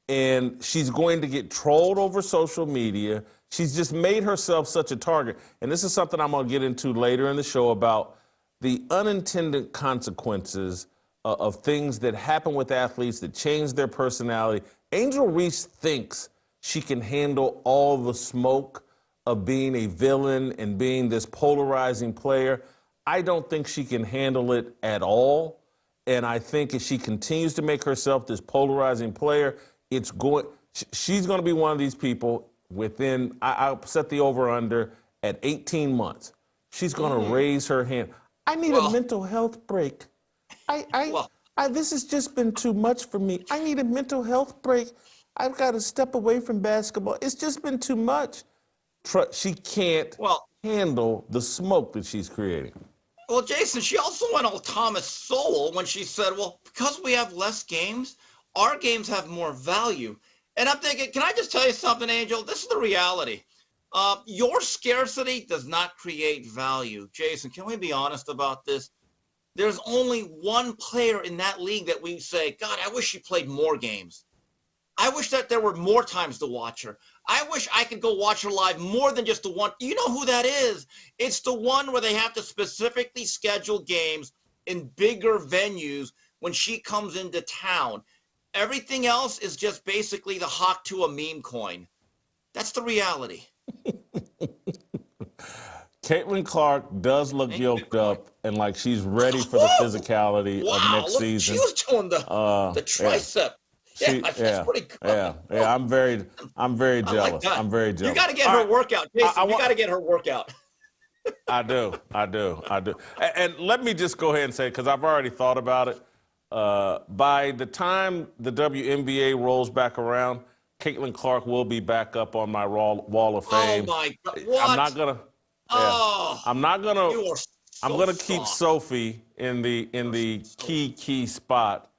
And she's going to get trolled over social media. She's just made herself such a target. And this is something I'm going to get into later in the show about the unintended consequences of things that happen with athletes that change their personality. Angel Reese thinks she can handle all the smoke of being a villain and being this polarizing player. I don't think she can handle it at all. And I think if she continues to make herself this polarizing player, she's going to be one of these people within, I'll set the over-under at 18 months. She's going to raise her hand. I need a mental health break. This has just been too much for me. I need a mental health break. I've got to step away from basketball. It's just been too much. She can't handle the smoke that she's creating. Well, Jason, she also went all Thomas Sowell when she said, well, because we have less games, our games have more value. And I'm thinking, can I just tell you something, Angel? This is the reality. Your scarcity does not create value. Jason, can we be honest about this? There's only one player in that league that we say, God, I wish she played more games. I wish that there were more times to watch her. I wish I could go watch her live more than just the one. You know who that is? It's the one where they have to specifically schedule games in bigger venues when she comes into town. Everything else is just basically the hawk to a meme coin. That's the reality. Caitlin Clark does look yoked up and like she's ready for the physicality of next season. She was doing the tricep. That's pretty cool. Yeah. I'm very jealous. Like I'm very jealous. You got to get her workout, Jason. You got to get her workout. I do. And let me just go ahead and say, because I've already thought about it, by the time the WNBA rolls back around, Caitlin Clark will be back up on my wall of fame. Oh my God! What? I'm not gonna. You are I'm gonna keep Sophie in the key spot,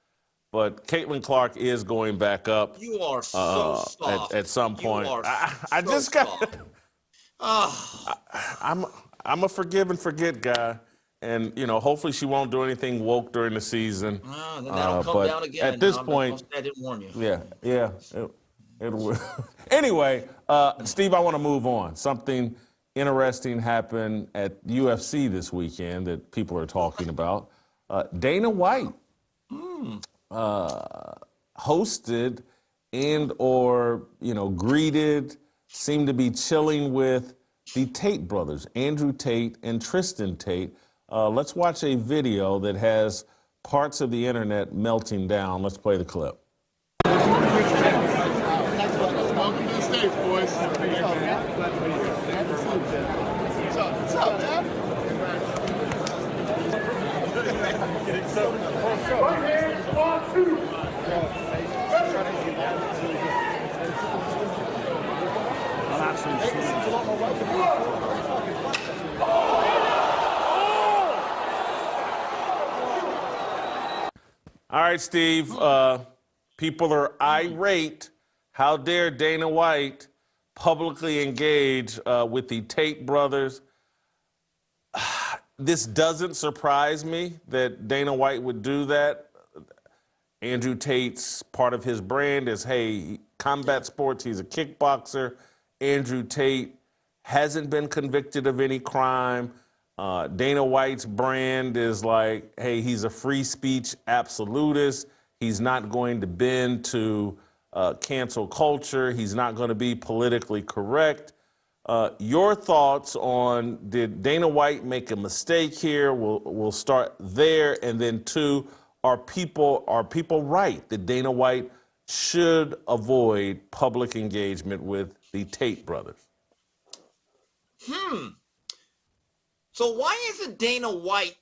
but Caitlin Clark is going back up. You are so soft. At some point. I so just got. I'm a forgive and forget guy. And, you know, hopefully she won't do anything woke during the season. Then that'll come down again. At this point, I didn't warn you. Yeah. It will. Anyway, Steve, I want to move on. Something interesting happened at UFC this weekend that people are talking about. Dana White hosted and or, greeted, seemed to be chilling with the Tate brothers, Andrew Tate and Tristan Tate. Let's watch a video that has parts of the internet melting down. Let's play the clip. Welcome to the stage, boys. What's up, man? All right, Steve. People are irate. How dare Dana White publicly engage with the Tate brothers? This doesn't surprise me that Dana White would do that. Andrew Tate's part of his brand is, hey, combat sports, he's a kickboxer. Andrew Tate hasn't been convicted of any crime. Dana White's brand is like, hey, he's a free speech absolutist. He's not going to bend to cancel culture. He's not going to be politically correct. Your thoughts on, did Dana White make a mistake here? We'll start there. And then two, are people right that Dana White should avoid public engagement with the Tate brothers? So why isn't Dana White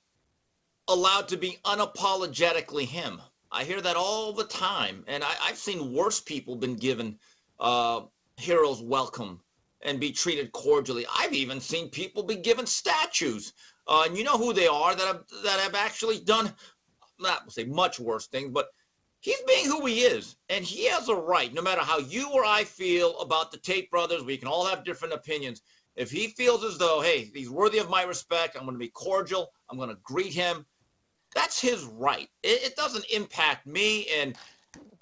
allowed to be unapologetically him? I hear that all the time, and I've seen worse people been given heroes welcome and be treated cordially. I've even seen people be given statues, and you know who they are that have actually done, not say much worse things, but he's being who he is, and he has a right, no matter how you or I feel about the Tate brothers. We can all have different opinions. If he feels as though, hey, he's worthy of my respect, I'm going to be cordial, I'm going to greet him, that's his right. It doesn't impact me, and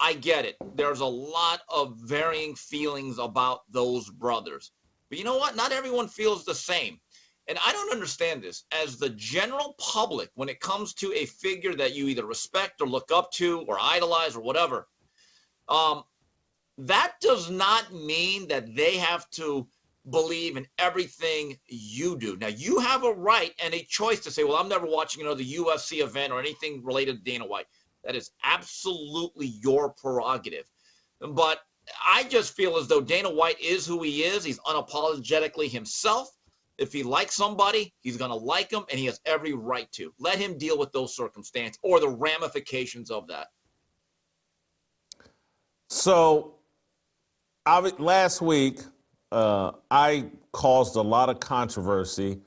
I get it. There's a lot of varying feelings about those brothers. But you know what? Not everyone feels the same. And I don't understand this. As the general public, when it comes to a figure that you either respect or look up to or idolize or whatever, that does not mean that they have to believe in everything you do. Now, you have a right and a choice to say, well, I'm never watching another UFC event or anything related to Dana White. That is absolutely your prerogative. But I just feel as though Dana White is who he is. He's unapologetically himself. If he likes somebody, he's going to like him, and he has every right to. Let him deal with those circumstances or the ramifications of that. So, last week, I caused a lot of controversy,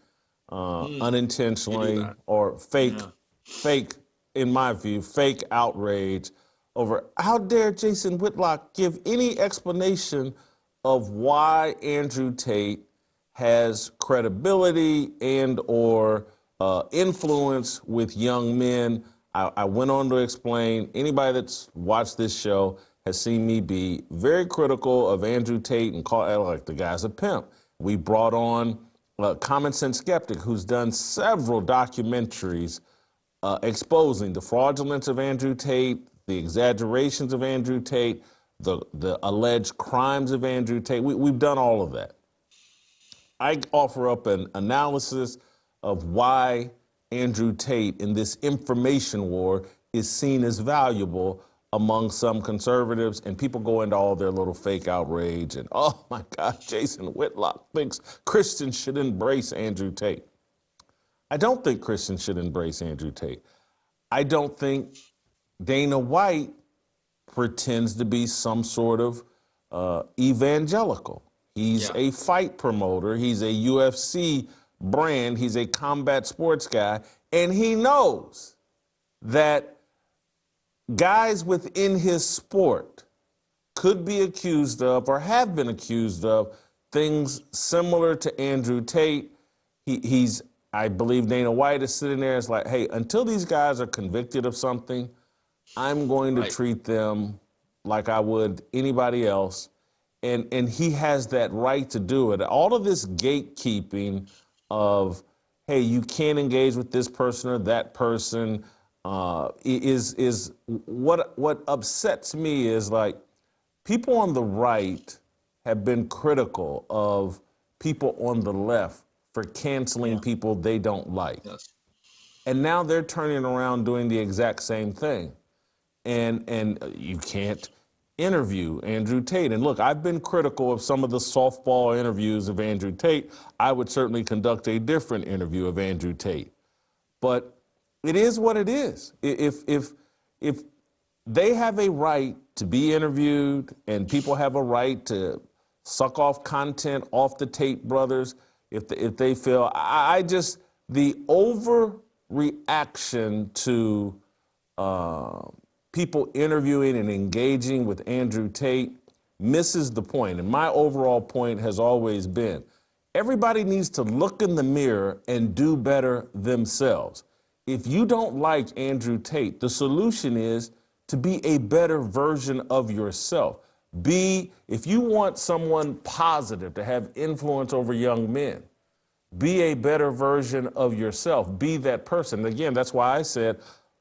unintentionally or fake, in my view, fake outrage over how dare Jason Whitlock give any explanation of why Andrew Tate has credibility and or influence with young men. I went on to explain, anybody that's watched this show has seen me be very critical of Andrew Tate and call like the guy's a pimp. We brought on Common Sense Skeptic, who's done several documentaries exposing the fraudulence of Andrew Tate, the exaggerations of Andrew Tate, the alleged crimes of Andrew Tate. We've done all of that. I offer up an analysis of why Andrew Tate in this information war is seen as valuable among some conservatives, and people go into all their little fake outrage and, oh my God, Jason Whitlock thinks Christians should embrace Andrew Tate. I don't think Christians should embrace Andrew Tate. I don't think Dana White pretends to be some sort of evangelical. He's a fight promoter. He's a UFC brand. He's a combat sports guy. And he knows that guys within his sport could be accused of or have been accused of things similar to Andrew Tate. I believe Dana White is sitting there. It's like, hey, until these guys are convicted of something, I'm going to treat them like I would anybody else. and he has that right to do it. All of this gatekeeping of, hey, you can't engage with this person or that person, is what upsets me is like people on the right have been critical of people on the left for canceling people they don't like. Yes. And now they're turning around doing the exact same thing. And you can't interview Andrew Tate. And look, I've been critical of some of the softball interviews of Andrew Tate. I would certainly conduct a different interview of Andrew Tate. But it is what it is. If they have a right to be interviewed and people have a right to suck off content off the Tate brothers, if they feel, the overreaction to people interviewing and engaging with Andrew Tate misses the point. And my overall point has always been, everybody needs to look in the mirror and do better themselves. If you don't like Andrew Tate, the solution is to be a better version of yourself. If you want someone positive to have influence over young men, be a better version of yourself. Be that person. Again, that's why I said,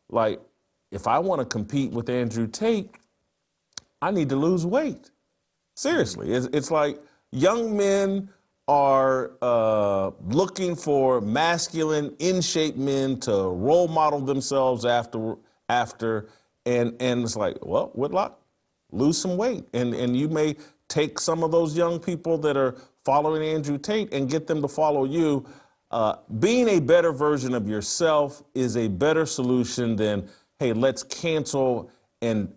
like, if I want to compete with Andrew Tate, I need to lose weight. Seriously. It's like young men are looking for masculine, in-shape men to role model themselves after, and it's like, well, Whitlock, lose some weight. And you may take some of those young people that are following Andrew Tate and get them to follow you. Being a better version of yourself is a better solution than, hey, let's cancel and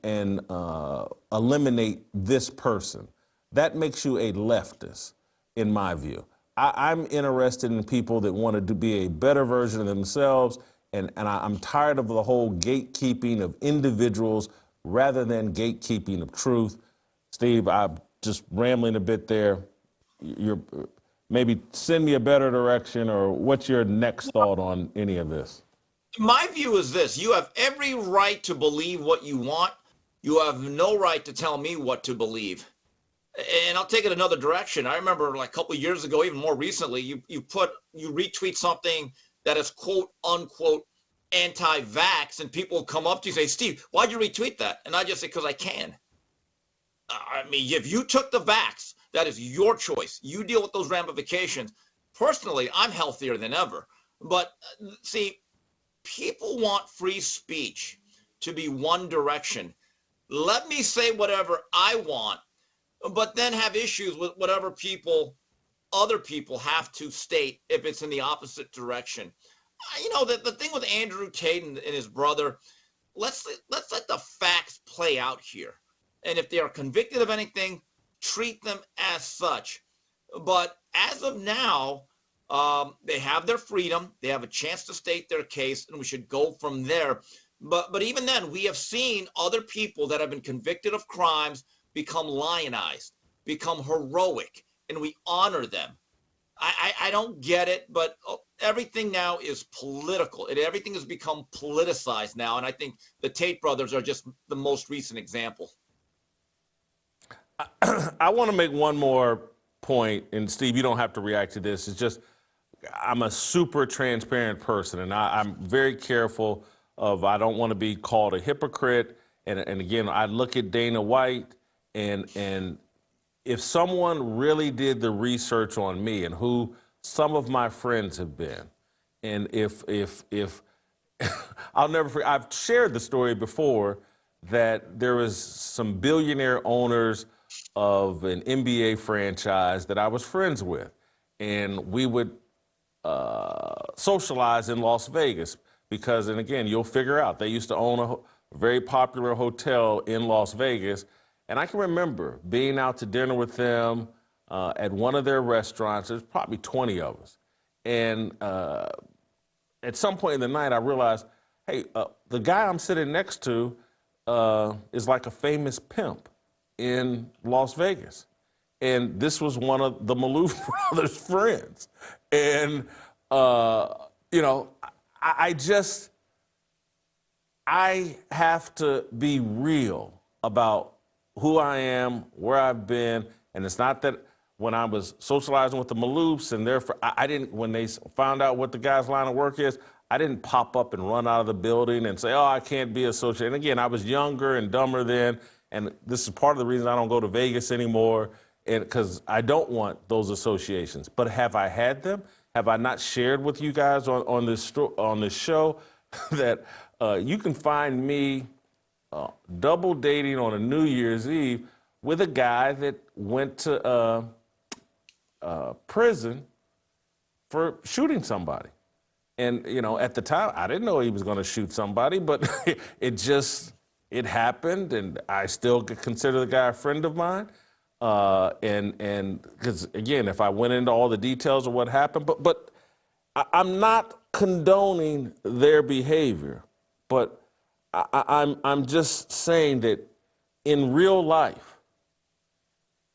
eliminate this person. That makes you a leftist, in my view. I'm interested in people that want to be a better version of themselves, and I'm tired of the whole gatekeeping of individuals rather than gatekeeping of truth. Steve, I'm just rambling a bit there. Maybe send me a better direction, or what's your next thought on any of this? My view is this: you have every right to believe what you want. You have no right to tell me what to believe. And I'll take it another direction. I remember like a couple of years ago, even more recently, you retweet something that is quote unquote anti-vax, and people come up to you and say, Steve, why'd you retweet that? And I just say, because I can. I mean, if you took the vax, that is your choice. You deal with those ramifications. Personally, I'm healthier than ever. But see, people want free speech to be one direction. Let me say whatever I want, but then have issues with whatever other people have to state if it's in the opposite direction. You know, the thing with Andrew Tate and his brother, let's let the facts play out here. And if they are convicted of anything, treat them as such. But as of now, they have their freedom. They have a chance to state their case, and we should go from there. But even then, we have seen other people that have been convicted of crimes become lionized, become heroic, and we honor them. I don't get it, but everything now is political. Everything has become politicized now, and I think the Tate brothers are just the most recent example. I want to make one more point, and Steve, you don't have to react to this. It's just I'm a super transparent person, and I'm very careful of I don't want to be called a hypocrite. And again, I look at Dana White, and if someone really did the research on me, and who some of my friends have been, and if I'll never forget, I've shared the story before that there was some billionaire owners of an NBA franchise that I was friends with, and we would socialize in Las Vegas because, and again, you'll figure out, they used to own a very popular hotel in Las Vegas, and I can remember being out to dinner with them at one of their restaurants. There's probably 20 of us, and at some point in the night, I realized, hey, the guy I'm sitting next to is like a famous pimp in Las Vegas. And this was one of the Maloof brothers' friends. And, you know, I have to be real about who I am, where I've been, And it's not that when I was socializing with the Maloofs and therefore I didn't, when they found out what the guy's line of work is, I didn't pop up and run out of the building and say, oh, I can't be associated. And again, I was younger and dumber then, and this is part of the reason I don't go to Vegas anymore, because I don't want those associations. But have I had them? Have I not shared with you guys on this show that you can find me double dating on a New Year's Eve with a guy that went to prison for shooting somebody. And, you know, at the time, I didn't know he was going to shoot somebody, but it happened, and I still consider the guy a friend of mine. And because, again, if I went into all the details of what happened, but I'm not condoning their behavior, but I'm just saying that in real life,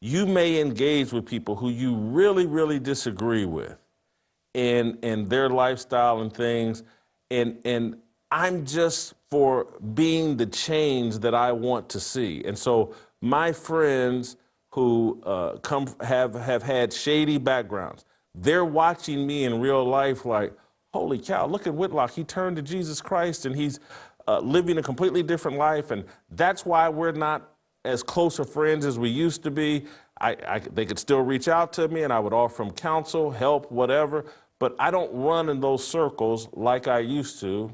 you may engage with people who you really, really disagree with and their lifestyle and things, and I'm just for being the change that I want to see. And so my friends who have had shady backgrounds, they're watching me in real life like, holy cow, look at Whitlock. He turned to Jesus Christ and he's living a completely different life. And that's why we're not as close of friends as we used to be. They could still reach out to me and I would offer them counsel, help, whatever. But I don't run in those circles like I used to.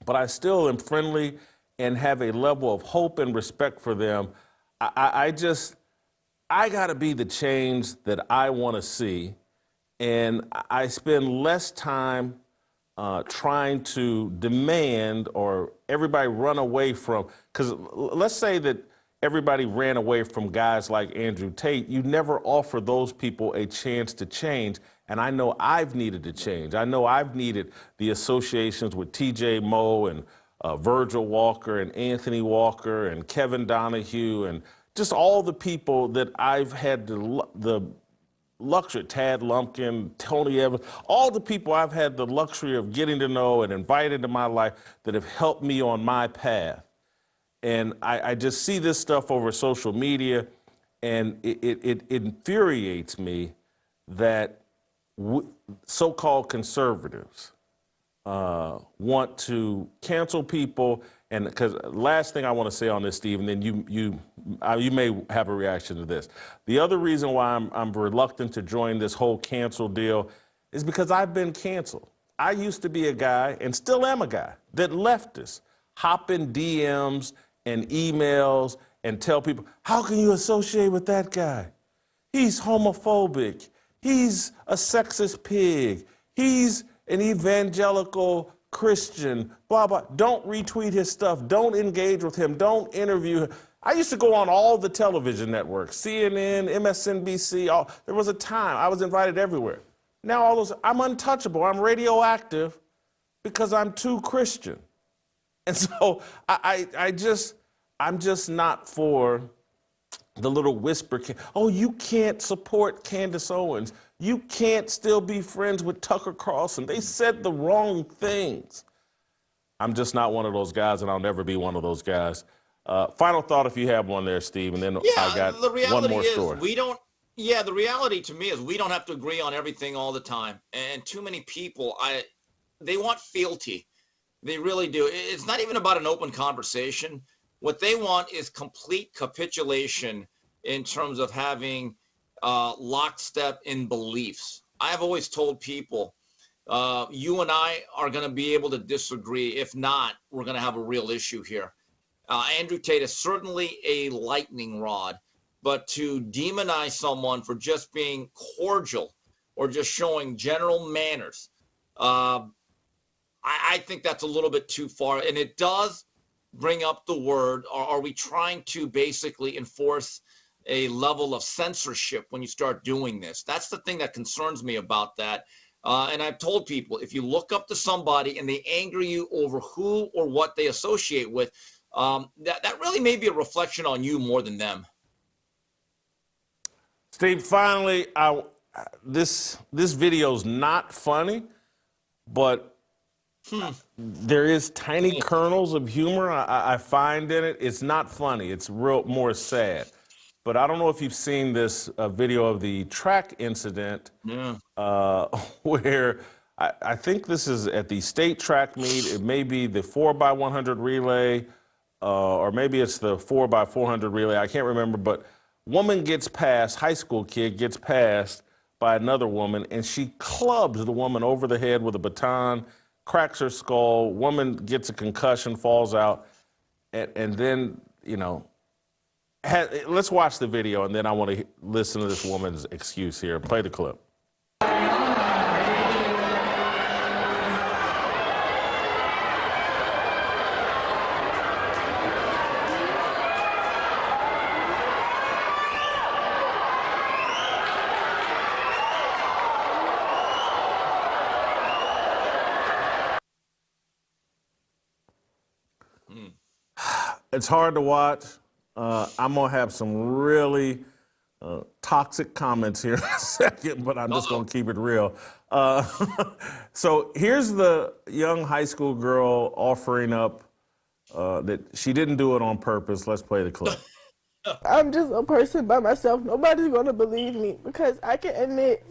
But I still am friendly and have a level of hope and respect for them. I got to be the change that I want to see. And I spend less time trying to demand or everybody run away from, because let's say that everybody ran away from guys like Andrew Tate. You never offer those people a chance to change. And I know I've needed to change. I know I've needed the associations with TJ Moe and Virgil Walker and Anthony Walker and Kevin Donahue and just all the people that I've had the luxury, Tad Lumpkin, Tony Evans, all the people I've had the luxury of getting to know and invited into my life that have helped me on my path. And I just see this stuff over social media, and it infuriates me that so-called conservatives want to cancel people. And because last thing I want to say on this, Steve, and then you may have a reaction to this. The other reason why I'm reluctant to join this whole cancel deal is because I've been canceled. I used to be a guy, and still am a guy, that leftists hop in DMs and emails and tell people, how can you associate with that guy? He's homophobic. He's a sexist pig. He's an evangelical Christian, blah, blah. Don't retweet his stuff. Don't engage with him. Don't interview him. I used to go on all the television networks, CNN, MSNBC. There was a time I was invited everywhere. Now all those, I'm untouchable. I'm radioactive because I'm too Christian. And so I'm just not for the little whisper, oh, you can't support Candace Owens. You can't still be friends with Tucker Carlson. They said the wrong things. I'm just not one of those guys, and I'll never be one of those guys. Final thought, if you have one there, Steve, and then I got one more story. The reality to me is we don't have to agree on everything all the time. And too many people, they want fealty. They really do. It's not even about an open conversation. What they want is complete capitulation in terms of having lockstep in beliefs. I've always told people, you and I are going to be able to disagree. If not, we're going to have a real issue here. Andrew Tate is certainly a lightning rod, but to demonize someone for just being cordial or just showing general manners, I think that's a little bit too far. And it does bring up the word, are we trying to basically enforce a level of censorship when you start doing this? That's the thing that concerns me about that. And I've told people, if you look up to somebody and they anger you over who or what they associate with, that really may be a reflection on you more than them. Steve, finally, this video's not funny, but there is tiny kernels of humor I find in it. It's not funny. It's more sad. but I don't know if you've seen this video of the track incident where I think this is at the state track meet. It may be the 4x100 relay, or maybe it's the 4x400 relay. I can't remember, but woman gets passed, high school kid gets passed by another woman, and she clubs the woman over the head with a baton, cracks her skull. Woman gets a concussion, falls out, and then, you know, let's watch the video, and then I want to listen to this woman's excuse here. Play the clip. It's hard to watch. I'm going to have some really toxic comments here in a second, but I'm just going to keep it real. So here's the young high school girl offering up that she didn't do it on purpose. Let's play the clip. I'm just a person by myself. Nobody's going to believe me because I can admit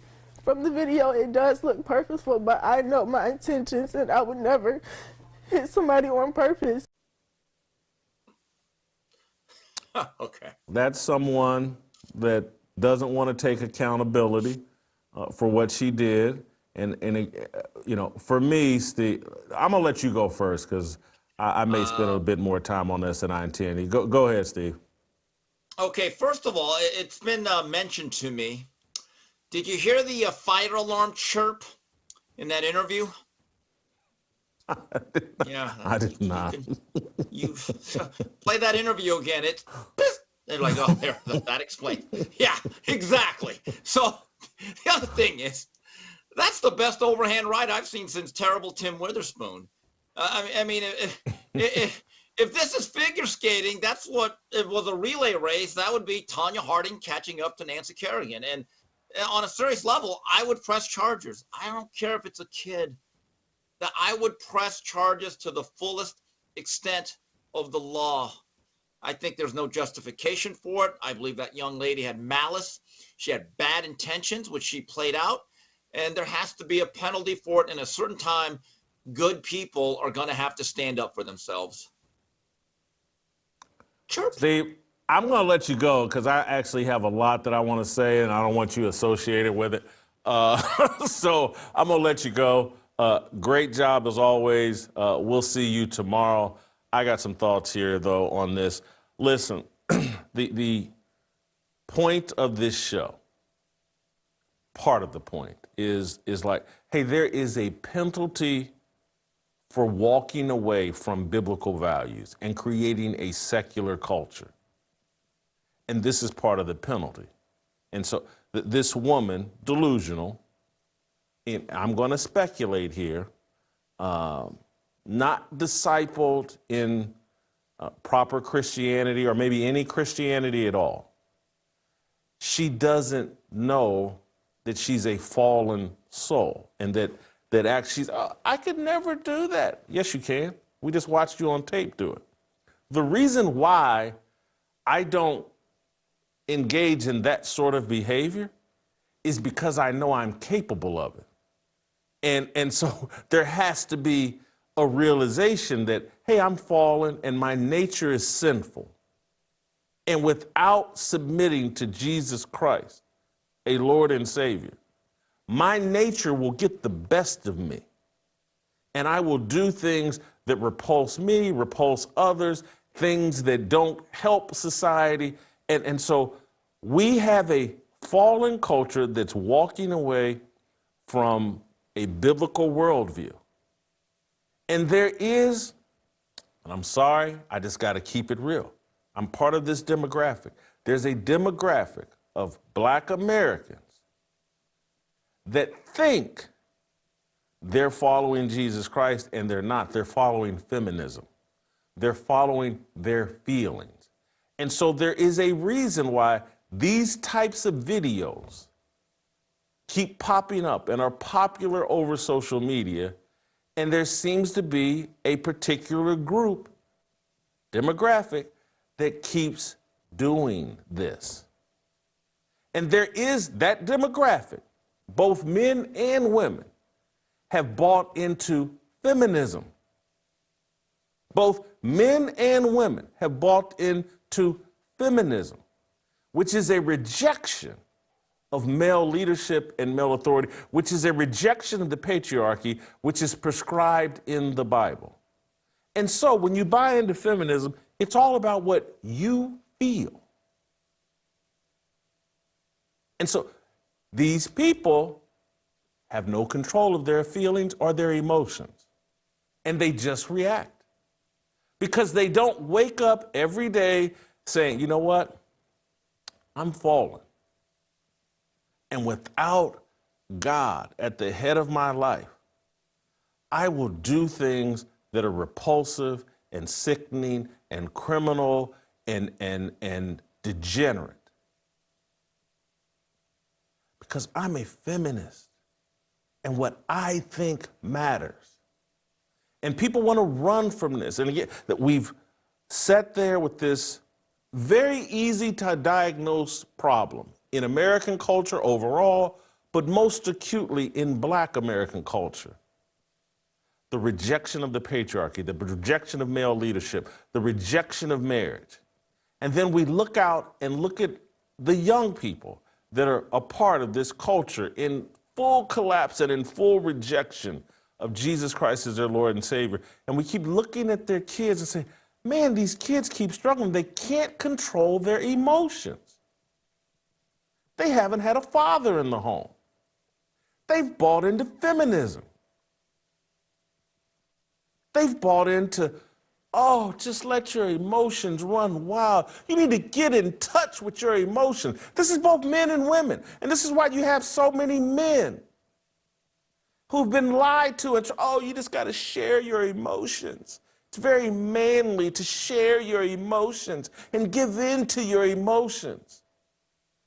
from the video it does look purposeful, but I know my intentions and I would never hit somebody on purpose. Okay. That's someone that doesn't want to take accountability for what she did. And you know, for me, Steve, I'm going to let you go first because I may spend a bit more time on this than I intend. Go ahead, Steve. Okay, first of all, it's been mentioned to me. Did you hear the fire alarm chirp in that interview? Yeah, I did not. You play that interview again. It's they're like, oh, there, that explains. Yeah, exactly. So the other thing is, that's the best overhand right I've seen since terrible Tim Witherspoon. I mean, if this is figure skating, that's what it was a relay race. That would be Tanya Harding catching up to Nancy Kerrigan. And on a serious level, I would press charges. I don't care if it's a kid. That I would press charges to the fullest extent of the law. I think there's no justification for it. I believe that young lady had malice. She had bad intentions, which she played out. And there has to be a penalty for it. And at a certain time, good people are going to have to stand up for themselves. Chirp. Steve, I'm going to let you go because I actually have a lot that I want to say, and I don't want you associated with it. So I'm going to let you go. Great job as always. We'll see you tomorrow. I got some thoughts here, though, on this. Listen, the point of this show, part of the point, is like, hey, there is a penalty for walking away from biblical values and creating a secular culture. And this is part of the penalty. And so this woman, delusional, I'm going to speculate here, not discipled in proper Christianity or maybe any Christianity at all. She doesn't know that she's a fallen soul and that actually, I could never do that. Yes, you can. We just watched you on tape do it. The reason why I don't engage in that sort of behavior is because I know I'm capable of it. And so there has to be a realization that, hey, I'm fallen and my nature is sinful. And without submitting to Jesus Christ, a Lord and Savior, my nature will get the best of me. And I will do things that repulse me, repulse others, things that don't help society. And so we have a fallen culture that's walking away from a biblical worldview. And there is, and I'm sorry, I just got to keep it real. I'm part of this demographic. There's a demographic of Black Americans that think they're following Jesus Christ, and they're not. They're following feminism. They're following their feelings. And so there is a reason why these types of videos keep popping up and are popular over social media, and there seems to be a particular group, demographic, that keeps doing this. And there is that demographic, both men and women have bought into feminism. Both men and women have bought into feminism, which is a rejection of male leadership and male authority, which is a rejection of the patriarchy, which is prescribed in the Bible. And so when you buy into feminism, it's all about what you feel. And so these people have no control of their feelings or their emotions, and they just react. Because they don't wake up every day saying, you know what, I'm fallen. And without God at the head of my life, I will do things that are repulsive and sickening and criminal and degenerate. Because I'm a feminist, and what I think matters. And people want to run from this. And again, that we've sat there with this very easy to diagnose problem in American culture overall, but most acutely in Black American culture. The rejection of the patriarchy, the rejection of male leadership, the rejection of marriage. And then we look out and look at the young people that are a part of this culture in full collapse and in full rejection of Jesus Christ as their Lord and Savior. And we keep looking at their kids and saying, man, these kids keep struggling. They can't control their emotions. They haven't had a father in the home. They've bought into feminism. They've bought into, oh, just let your emotions run wild. You need to get in touch with your emotions. This is both men and women. And this is why you have so many men who've been lied to and, oh, you just got to share your emotions. It's very manly to share your emotions and give in to your emotions.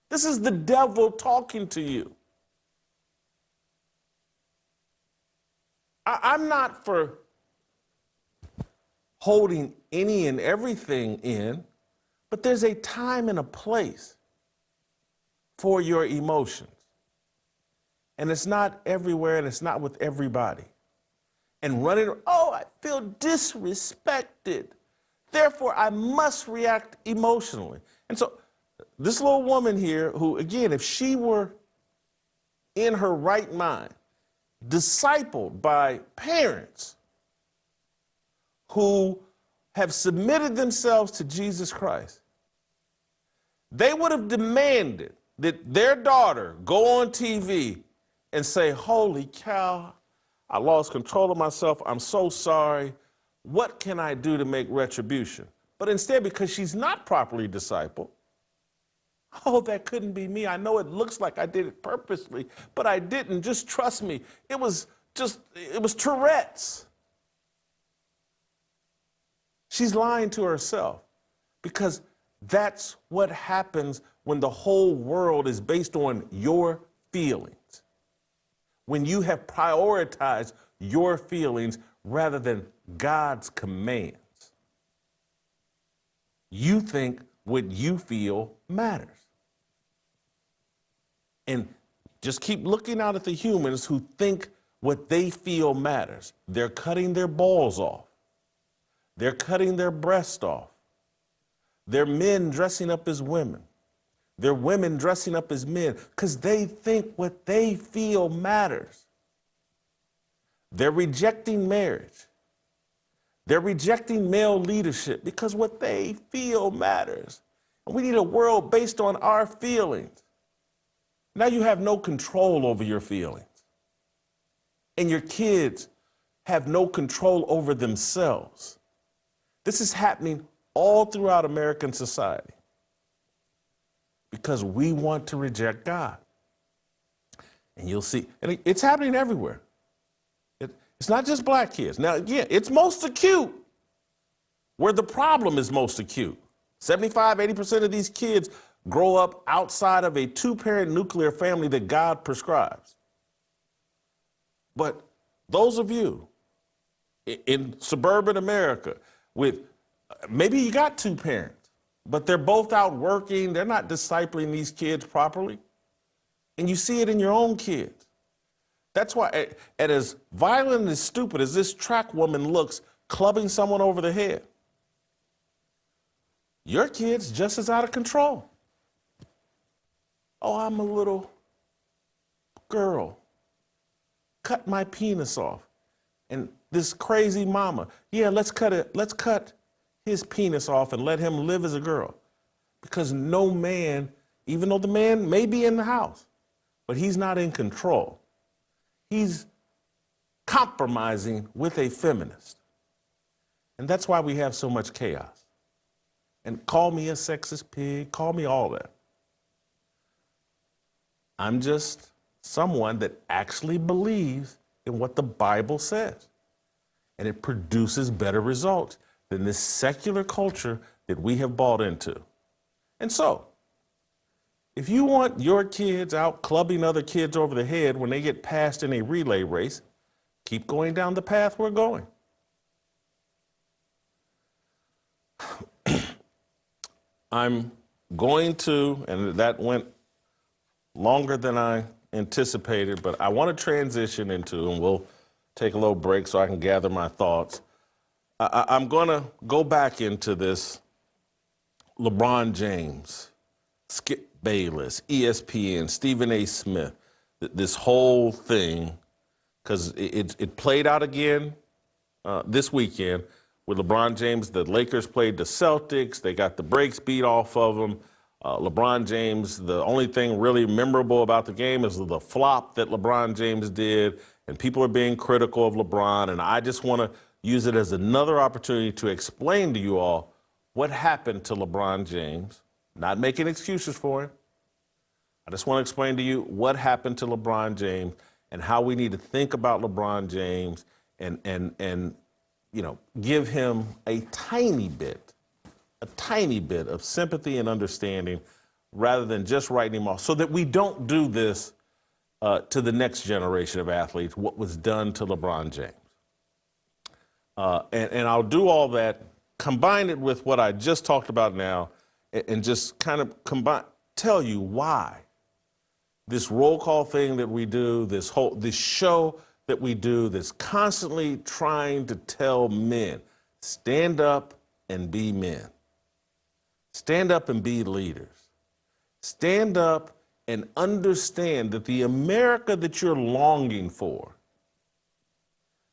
This is the devil talking to you. I'm not for holding any and everything in, but there's a time and a place for your emotions. And it's not everywhere, and it's not with everybody. And running, oh, I feel disrespected. Therefore, I must react emotionally. And so this little woman here, who, again, if she were in her right mind, discipled by parents who have submitted themselves to Jesus Christ, they would have demanded that their daughter go on TV and say, holy cow, I lost control of myself. I'm so sorry. What can I do to make retribution? But instead, because she's not properly discipled, oh, that couldn't be me. I know it looks like I did it purposely, but I didn't. Just trust me. It was Tourette's. She's lying to herself, because that's what happens when the whole world is based on your feelings. When you have prioritized your feelings rather than God's commands. You think what you feel matters. And just keep looking out at the humans who think what they feel matters. They're cutting their balls off. They're cutting their breasts off. They're men dressing up as women. They're women dressing up as men because they think what they feel matters. They're rejecting marriage. They're rejecting male leadership because what they feel matters. And we need a world based on our feelings. Now you have no control over your feelings. And your kids have no control over themselves. This is happening all throughout American society because we want to reject God. And you'll see, and it's happening everywhere. It's not just black kids. Now, again, it's most acute where the problem is most acute. 75, 80% of these kids grow up outside of a two-parent nuclear family that God prescribes. But those of you in suburban America with, maybe you got two parents, but they're both out working. They're not discipling these kids properly. And you see it in your own kids. That's why, and as violent and as stupid as this track woman looks, clubbing someone over the head, your kid's just as out of control. Oh, I'm a little girl. Cut my penis off. And this crazy mama, yeah, let's cut his penis off and let him live as a girl. Because no man, even though the man may be in the house, but he's not in control. He's compromising with a feminist. And that's why we have so much chaos. And call me a sexist pig, call me all that. I'm just someone that actually believes in what the Bible says. And it produces better results than this secular culture that we have bought into. And so, if you want your kids out clubbing other kids over the head when they get passed in a relay race, keep going down the path we're going. I'm going to, and that went longer than I anticipated, but I want to transition into, and we'll take a little break so I can gather my thoughts. I'm going to go back into this LeBron James, Skip Bayless, ESPN, Stephen A. Smith, this whole thing, because it played out again this weekend with LeBron James. The Lakers played the Celtics. They got the brakes beat off of them. LeBron James, the only thing really memorable about the game is the flop that LeBron James did, and people are being critical of LeBron, and I just want to use it as another opportunity to explain to you all what happened to LeBron James, not making excuses for him. I just want to explain to you what happened to LeBron James and how we need to think about LeBron James and you know, give him a tiny bit of sympathy and understanding rather than just writing him off, so that we don't do this to the next generation of athletes, what was done to LeBron James. And I'll do all that, combine it with what I just talked about now, and just kind of tell you why this roll call thing that we do, this show that we do, that's constantly trying to tell men, stand up and be men. Stand up and be leaders. Stand up and understand that the America that you're longing for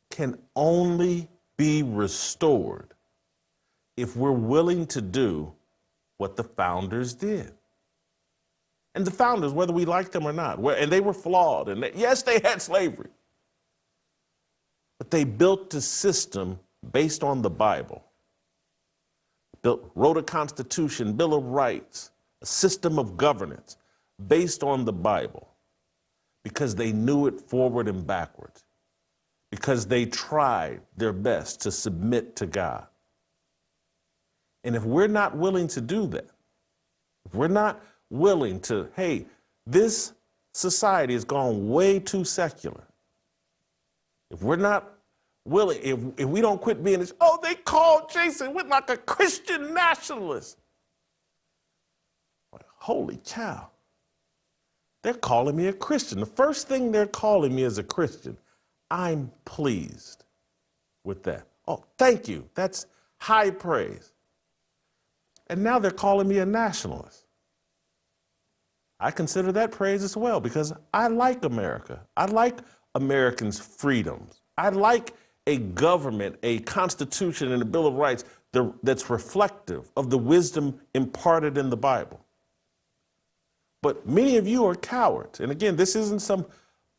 can only be restored if we're willing to do what the founders did. And the founders, whether we like them or not, and they were flawed, and yes, they had slavery, but they built a system based on the Bible. Wrote a constitution, Bill of Rights, a system of governance based on the Bible, because they knew it forward and backwards, because they tried their best to submit to God. And if we're not willing to do that, if we're not willing to, hey, this society has gone way too secular. If we're not willing, if we don't quit being this, oh, they called Jason with like a Christian nationalist. Like, holy cow. They're calling me a Christian. The first thing they're calling me is a Christian. I'm pleased with that. Oh, thank you. That's high praise. And now they're calling me a nationalist. I consider that praise as well, because I like America. I like Americans' freedoms. I like a government, a constitution, and a Bill of Rights that's reflective of the wisdom imparted in the Bible. But many of you are cowards. And again, this isn't some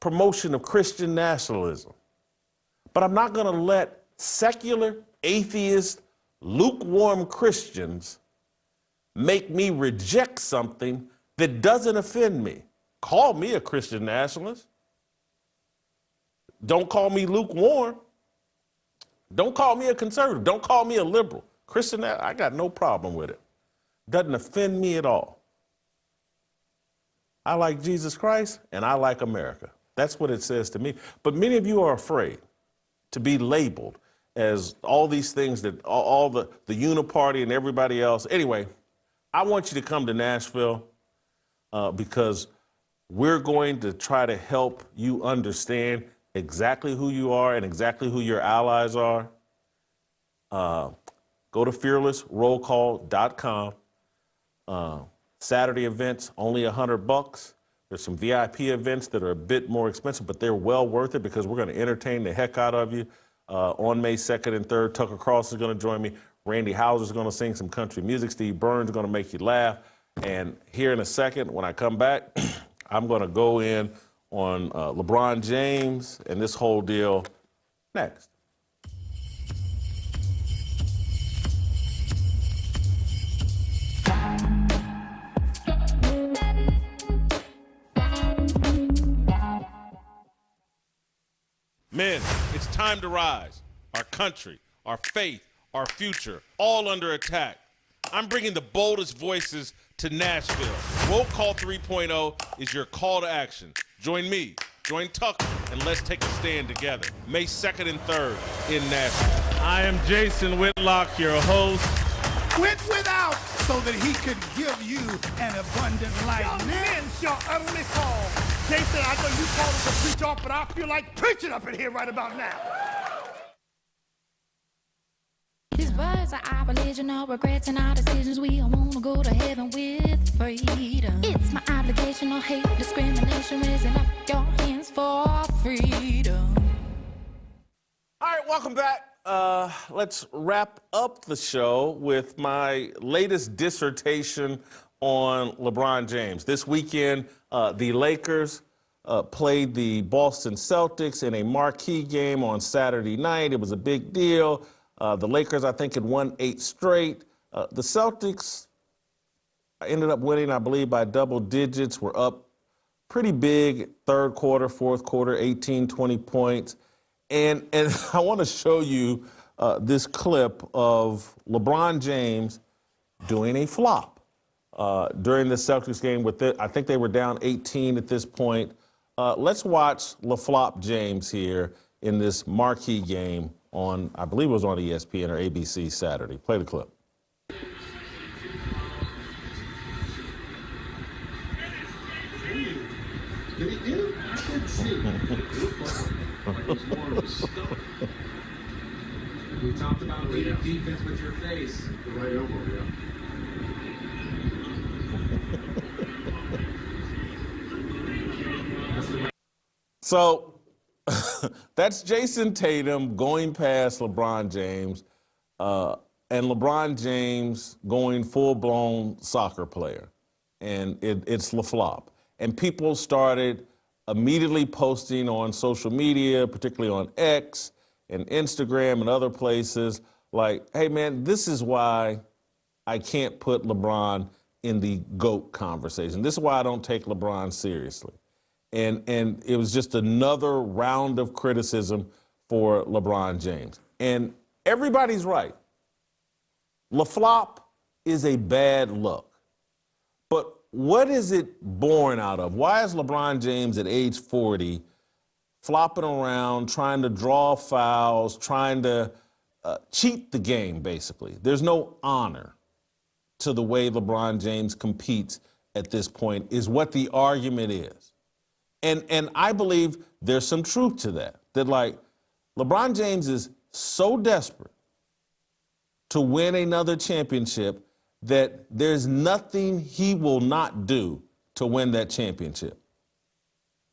promotion of Christian nationalism. But I'm not going to let secular, atheist, lukewarm Christians make me reject something that doesn't offend me. Call me a Christian nationalist. Don't call me lukewarm. Don't call me a conservative. Don't call me a liberal. Christian, I got no problem with it. Doesn't offend me at all. I like Jesus Christ and I like America. That's what it says to me. But many of you are afraid to be labeled as all these things that all the uniparty and everybody else. Anyway, I want you to come to Nashville because we're going to try to help you understand exactly who you are and exactly who your allies are. Go to fearlessrollcall.com. Saturday events, only $100. There's some VIP events that are a bit more expensive, but they're well worth it because we're going to entertain the heck out of you. On May 2nd and 3rd, Tucker Cross is going to join me. Randy Houser is going to sing some country music. Steve Burns is going to make you laugh. And here in a second, when I come back, I'm going to go in on LeBron James and this whole deal next. Men, it's time to rise. Our country, our faith, our future, all under attack. I'm bringing the boldest voices to Nashville. Roll Call 3.0 is your call to action. Join me, join Tucker, and let's take a stand together. May 2nd and 3rd in Nashville. I am Jason Whitlock, your host. Went without so that he could give you an abundant life. Young men shall utterly fall. Jason, I know you called us to preach off, but I feel like preaching up in here right about now. These words are our religion, no regrets in our decisions. We all want to go to heaven with freedom. It's my obligation, no hate, discrimination, raising up your hands for freedom. All right, welcome back. Let's wrap up the show with my latest dissertation on LeBron James. This weekend, the Lakers played the Boston Celtics in a marquee game on Saturday night. It was a big deal. The Lakers, I think, had won 8 straight. The Celtics ended up winning, I believe, by double digits. Were up pretty big, third quarter, fourth quarter, 18, 20 points. And I want to show you this clip of LeBron James doing a flop during the Celtics game. I think they were down 18 at this point. Let's watch LeFlop James here in this marquee game on, I believe it was on ESPN or ABC Saturday. Play the clip. We talked about reading defense with your face. The right elbow, yeah. So that's Jason Tatum going past LeBron James, and LeBron James going full-blown soccer player. And it's LeFlop. And people started immediately posting on social media, particularly on X and Instagram and other places, like, hey, man, this is why I can't put LeBron in the GOAT conversation. This is why I don't take LeBron seriously. And it was just another round of criticism for LeBron James. And everybody's right. LeFlop is a bad look. But what is it born out of? Why is LeBron James at age 40 flopping around, trying to draw fouls, trying to cheat the game, basically? There's no honor to the way LeBron James competes at this point, is what the argument is. And I believe there's some truth to that. That, like, LeBron James is so desperate to win another championship that there's nothing he will not do to win that championship.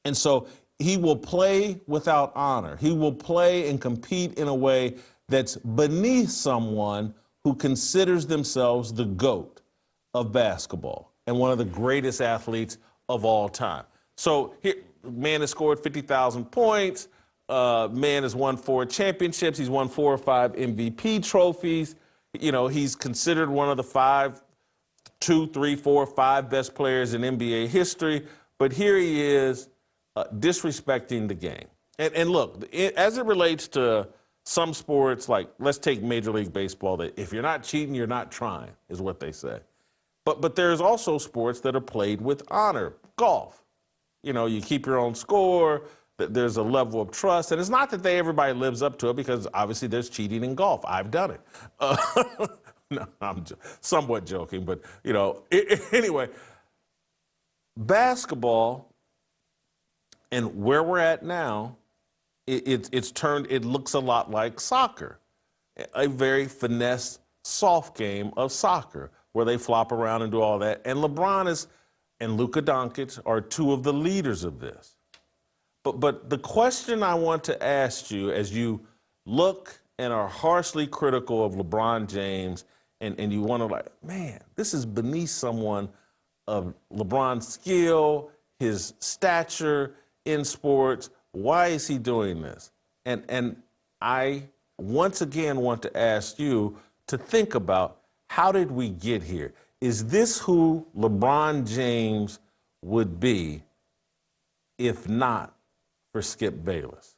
And so he will play without honor. He will play and compete in a way that's beneath someone who considers themselves the GOAT of basketball and one of the greatest athletes of all time. So here, man has scored 50,000 points. Man has won 4 championships. He's won 4 or 5 MVP trophies. You know, he's considered one of the 2, 3, 4, 5 best players in NBA history. But here he is disrespecting the game. And look, as it relates to some sports, like let's take Major League Baseball, that if you're not cheating, you're not trying, is what they say. But there's also sports that are played with honor. Golf. You know, you keep your own score. There's a level of trust. And it's not that everybody lives up to it, because obviously there's cheating in golf. I've done it. No, I'm somewhat joking, but, you know, anyway, basketball and where we're at now, it's turned, it looks a lot like soccer, a very finesse, soft game of soccer where they flop around and do all that. And LeBron and Luka Doncic are two of the leaders of this. But the question I want to ask you as you look and are harshly critical of LeBron James and you want to like, man, this is beneath someone of LeBron's skill, his stature in sports. Why is he doing this? And I once again want to ask you to think about, how did we get here? Is this who LeBron James would be if not for Skip Bayless?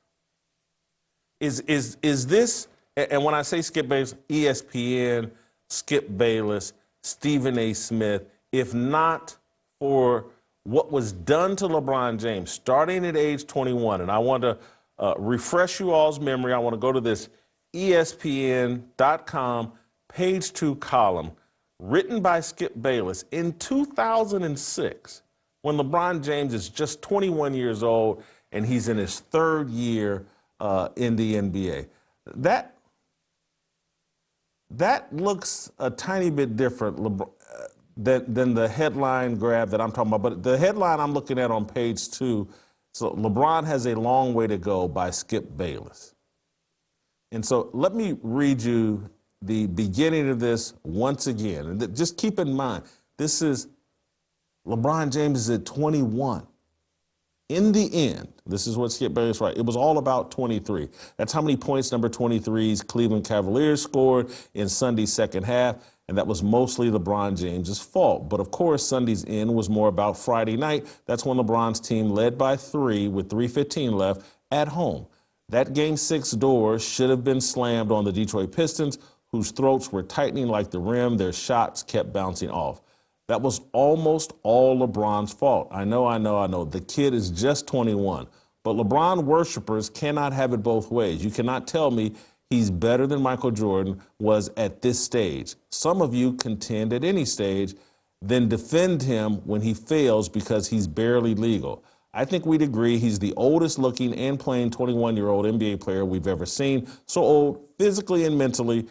Is this, and when I say Skip Bayless, ESPN, Skip Bayless, Stephen A. Smith, if not for what was done to LeBron James starting at age 21, and I want to refresh you all's memory. I want to go to this ESPN.com page 2 column written by Skip Bayless in 2006 when LeBron James is just 21 years old and he's in his third year in the NBA. That looks a tiny bit different than the headline grab that I'm talking about. But the headline I'm looking at on page 2, so LeBron has a long way to go by Skip Bayless. And so let me read you the beginning of this once again. And just keep in mind, this is LeBron James is at 21. In the end, this is what Skip Bayless writes, it was all about 23. That's how many points number 23's Cleveland Cavaliers scored in Sunday's second half, and that was mostly LeBron James's fault. But of course, Sunday's end was more about Friday night. That's when LeBron's team led by 3 with 3:15 left at home. That Game 6 door should have been slammed on the Detroit Pistons, whose throats were tightening like the rim. Their shots kept bouncing off. That was almost all LeBron's fault. I know. The kid is just 21. But LeBron worshipers cannot have it both ways. You cannot tell me he's better than Michael Jordan was at this stage. Some of you contend at any stage, then defend him when he fails because he's barely legal. I think we'd agree he's the oldest looking and playing 21-year-old NBA player we've ever seen. So old physically and mentally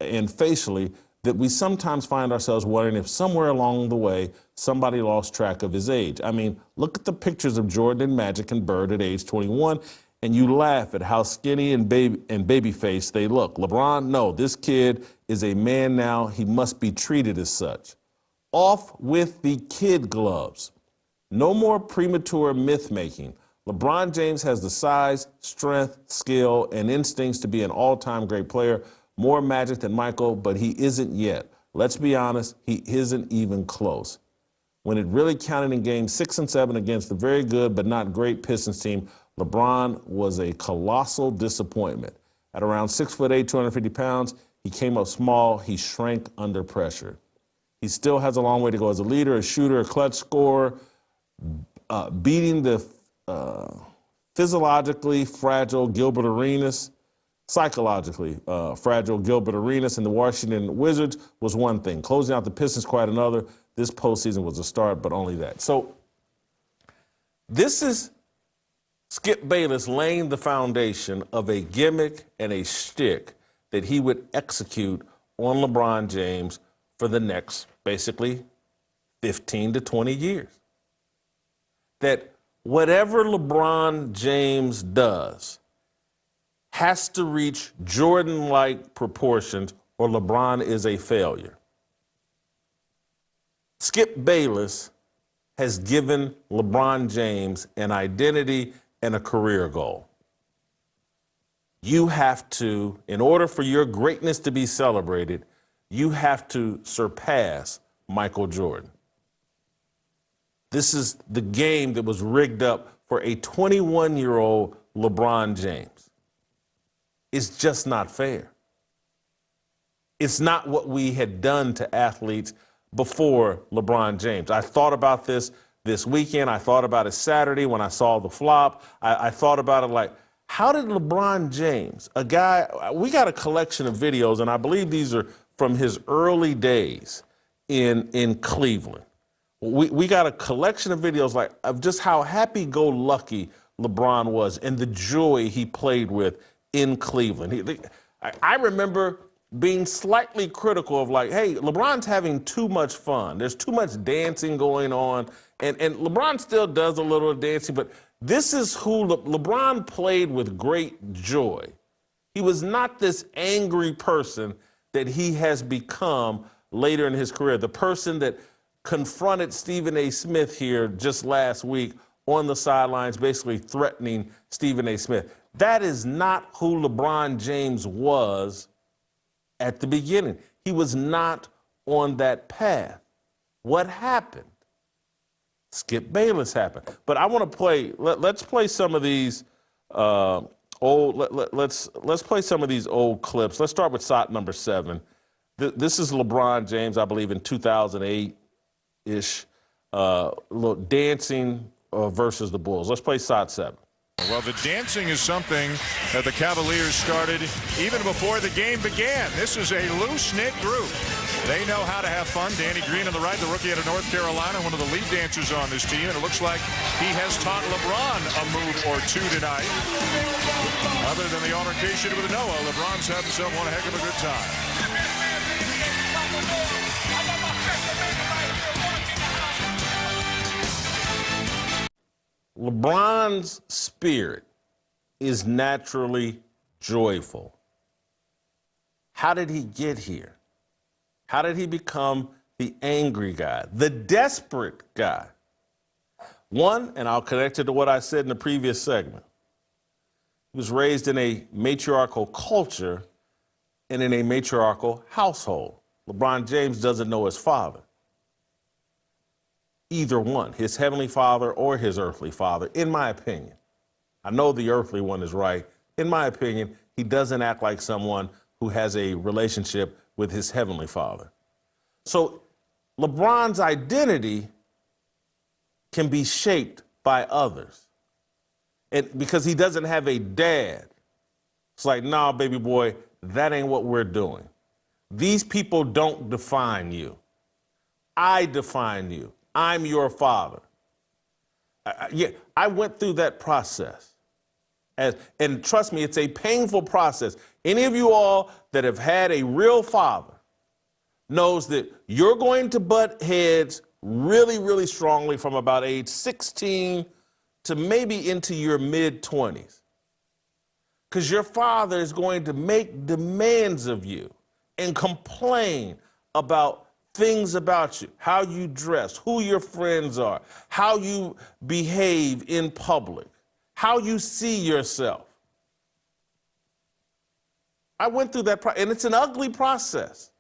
and facially that we sometimes find ourselves wondering if somewhere along the way somebody lost track of his age. I mean, look at the pictures of Jordan and Magic and Bird at age 21, and you laugh at how skinny and baby-faced they look. LeBron, no, this kid is a man now. He must be treated as such. Off with the kid gloves. No more premature myth-making. LeBron James has the size, strength, skill, and instincts to be an all-time great player. More Magic than Michael, but he isn't yet. Let's be honest, he isn't even close. When it really counted in games 6 and 7 against the very good but not great Pistons team, LeBron was a colossal disappointment. At around 6'8", 250 pounds, he came up small. He shrank under pressure. He still has a long way to go as a leader, a shooter, a clutch scorer, beating the physiologically fragile Gilbert Arenas. Psychologically fragile Gilbert Arenas and the Washington Wizards was one thing. Closing out the Pistons quite another. This postseason was a start, but only that. So this is Skip Bayless laying the foundation of a gimmick and a shtick that he would execute on LeBron James for the next, basically, 15 to 20 years. That whatever LeBron James does has to reach Jordan-like proportions or LeBron is a failure. Skip Bayless has given LeBron James an identity and a career goal. You have to, in order for your greatness to be celebrated, you have to surpass Michael Jordan. This is the game that was rigged up for a 21-year-old LeBron James. It's just not fair. It's not what we had done to athletes before LeBron James. I thought about this weekend. I thought about it Saturday when I saw the flop. I thought about it like, how did LeBron James, a guy, we got a collection of videos, and I believe these are from his early days in Cleveland. We got a collection of videos like of just how happy-go-lucky LeBron was and the joy he played with in Cleveland. I remember being slightly critical of like, hey, LeBron's having too much fun. There's too much dancing going on. And LeBron still does a little dancing, but this is who LeBron played with great joy. He was not this angry person that he has become later in his career. The person that confronted Stephen A. Smith here just last week on the sidelines, basically threatening Stephen A. Smith. That is not who LeBron James was at the beginning. He was not on that path. What happened? Skip Bayless happened. But I want to play, let's play some of these let's play some of these old clips. Let's start with shot number 7. This is LeBron James, I believe, in 2008-ish, little dancing versus the Bulls. Let's play shot 7. Well, the dancing is something that the Cavaliers started even before the game began. This is a loose-knit group. They know how to have fun. Danny Green on the right, the rookie out of North Carolina, one of the lead dancers on this team. And it looks like he has taught LeBron a move or two tonight. Other than the altercation with Noah, LeBron's had himself one heck of a good time. LeBron's spirit is naturally joyful. How did he get here? How did he become the angry guy, the desperate guy? One, and I'll connect it to what I said in the previous segment, he was raised in a matriarchal culture and in a matriarchal household. LeBron James doesn't know his father. Either one, his heavenly father or his earthly father, in my opinion. I know the earthly one is right. In my opinion, he doesn't act like someone who has a relationship with his heavenly father. So LeBron's identity can be shaped by others. And because he doesn't have a dad, it's like, nah, baby boy, that ain't what we're doing. These people don't define you. I define you. I'm your father. I went through that process. And trust me, it's a painful process. Any of you all that have had a real father knows that you're going to butt heads really, really strongly from about age 16 to maybe into your mid-20s. Because your father is going to make demands of you and complain about things about you, how you dress, who your friends are, how you behave in public, how you see yourself. I went through that, and it's an ugly process.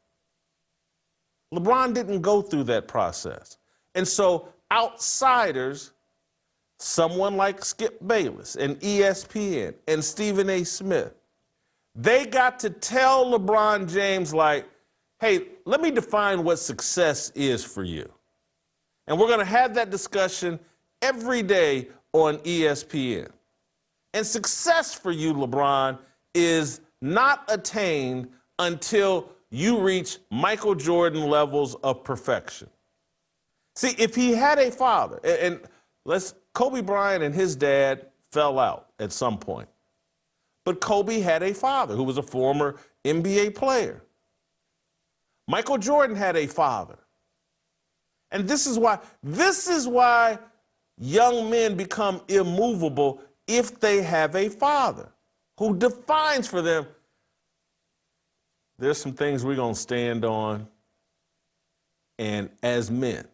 LeBron didn't go through that process. And so outsiders, someone like Skip Bayless and ESPN and Stephen A. Smith, they got to tell LeBron James, like, hey, let me define what success is for you. And we're going to have that discussion every day on ESPN. And success for you, LeBron, is not attained until you reach Michael Jordan levels of perfection. See, if he had a father, and Kobe Bryant and his dad fell out at some point. But Kobe had a father who was a former NBA player. Michael Jordan had a father. And this is why young men become immovable if they have a father who defines for them, there's some things we're going to stand on, and as men.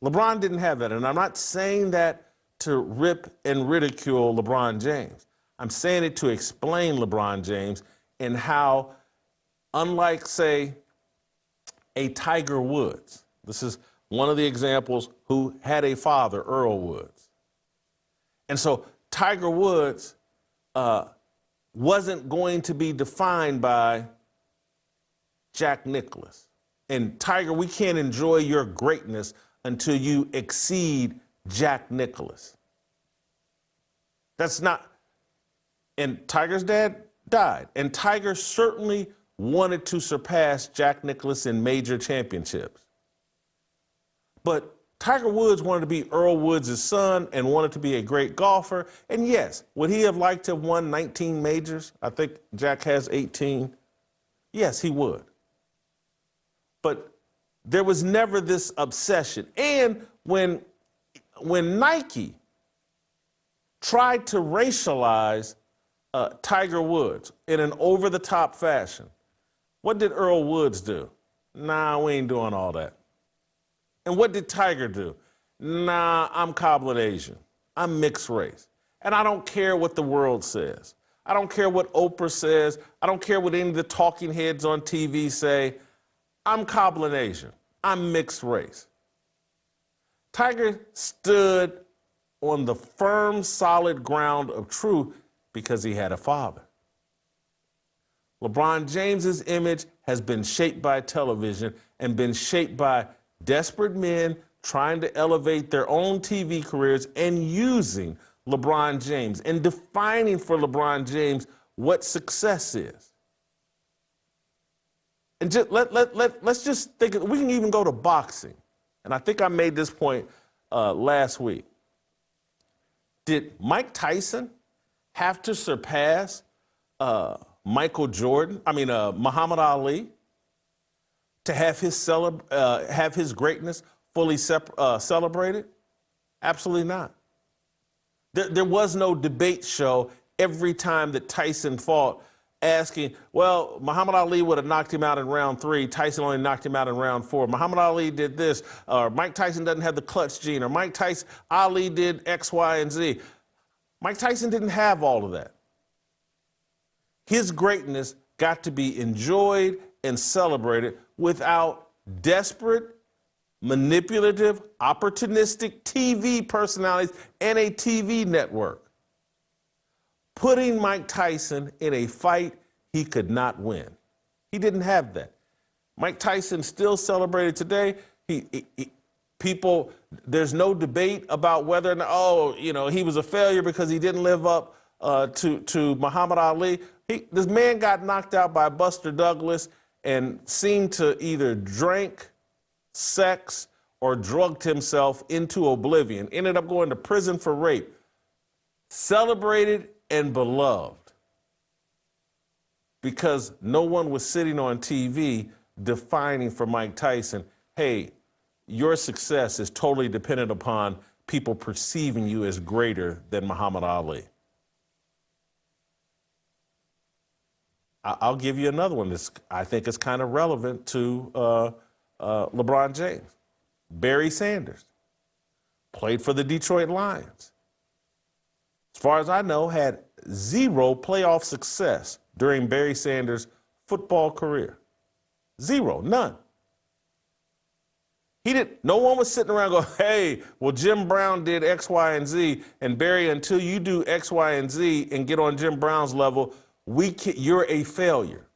LeBron didn't have that, and I'm not saying that to rip and ridicule LeBron James. I'm saying it to explain LeBron James and how, unlike, say, a Tiger Woods, this is one of the examples who had a father, Earl Woods. And so Tiger Woods wasn't going to be defined by Jack Nicklaus. And Tiger, we can't enjoy your greatness until you exceed Jack Nicklaus. That's not, and Tiger's dad died. And Tiger certainly wanted to surpass Jack Nicklaus in major championships. But Tiger Woods wanted to be Earl Woods' son and wanted to be a great golfer. And yes, would he have liked to have won 19 majors? I think Jack has 18. Yes, he would. But there was never this obsession. And when Nike tried to racialize Tiger Woods in an over-the-top fashion, what did Earl Woods do? Nah, we ain't doing all that. And what did Tiger do? Nah, I'm cobbling Asian. I'm mixed race. And I don't care what the world says. I don't care what Oprah says. I don't care what any of the talking heads on TV say. I'm cobbling Asian. I'm mixed race. Tiger stood on the firm, solid ground of truth because he had a father. LeBron James's image has been shaped by television and been shaped by desperate men trying to elevate their own TV careers and using LeBron James and defining for LeBron James what success is. And just let's just think, we can even go to boxing. And I think I made this point last week. Did Mike Tyson have to surpass Muhammad Ali to have his greatness fully celebrated? Absolutely not. There was no debate show every time that Tyson fought asking, well, Muhammad Ali would have knocked him out in round 3. Tyson only knocked him out in round 4. Muhammad Ali did this, or Mike Tyson doesn't have the clutch gene, or Ali did X, Y, and Z. Mike Tyson didn't have all of that. His greatness got to be enjoyed and celebrated without desperate, manipulative, opportunistic TV personalities and a TV network putting Mike Tyson in a fight he could not win. He didn't have that. Mike Tyson still celebrated today. There's no debate about whether or not, he was a failure because he didn't live up to Muhammad Ali. This man got knocked out by Buster Douglas and seemed to either drink, sex, or drugged himself into oblivion. Ended up going to prison for rape. Celebrated and beloved because no one was sitting on TV defining for Mike Tyson, hey, your success is totally dependent upon people perceiving you as greater than Muhammad Ali. I'll give you another one that I think is kind of relevant to LeBron James. Barry Sanders played for the Detroit Lions. As far as I know, had 0 playoff success during Barry Sanders' football career. 0, none. No one was sitting around going, hey, well, Jim Brown did X, Y, and Z, and Barry, until you do X, Y, and Z and get on Jim Brown's level, you're a failure.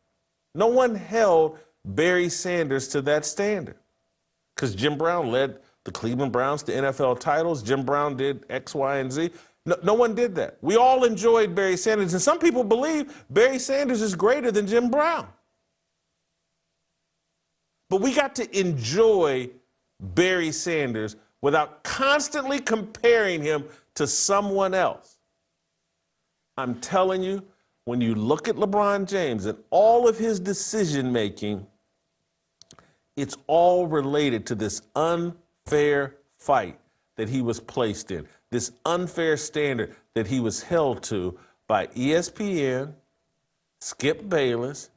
No one held Barry Sanders to that standard because Jim Brown led the Cleveland Browns to NFL titles. Jim Brown did X, Y, and Z. No one did that. We all enjoyed Barry Sanders, and some people believe Barry Sanders is greater than Jim Brown. But we got to enjoy Barry Sanders without constantly comparing him to someone else. I'm telling you, when you look at LeBron James and all of his decision-making, it's all related to this unfair fight that he was placed in, this unfair standard that he was held to by ESPN, Skip Bayless,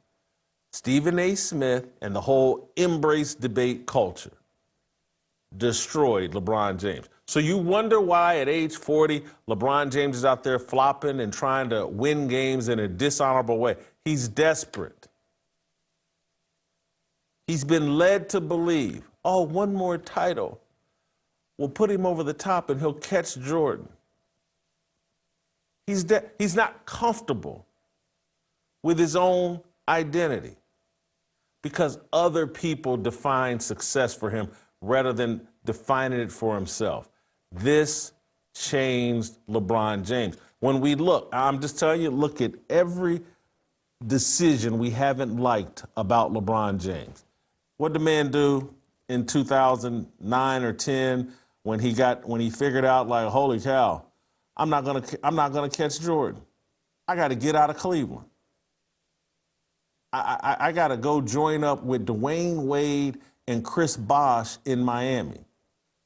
Stephen A. Smith, and the whole embrace debate culture. Destroyed LeBron James. So you wonder why at age 40, LeBron James is out there flopping and trying to win games in a dishonorable way. He's desperate. He's been led to believe, oh, one more title will put him over the top and he'll catch Jordan. He's not comfortable with his own identity because other people define success for him rather than defining it for himself. This changed LeBron James. When we look, I'm just telling you, look at every decision we haven't liked about LeBron James. What did the man do in 2009 or 10 when he figured out, like, holy cow, I'm not gonna catch Jordan. I got to get out of Cleveland. I got to go join up with Dwayne Wade and Chris Bosh in Miami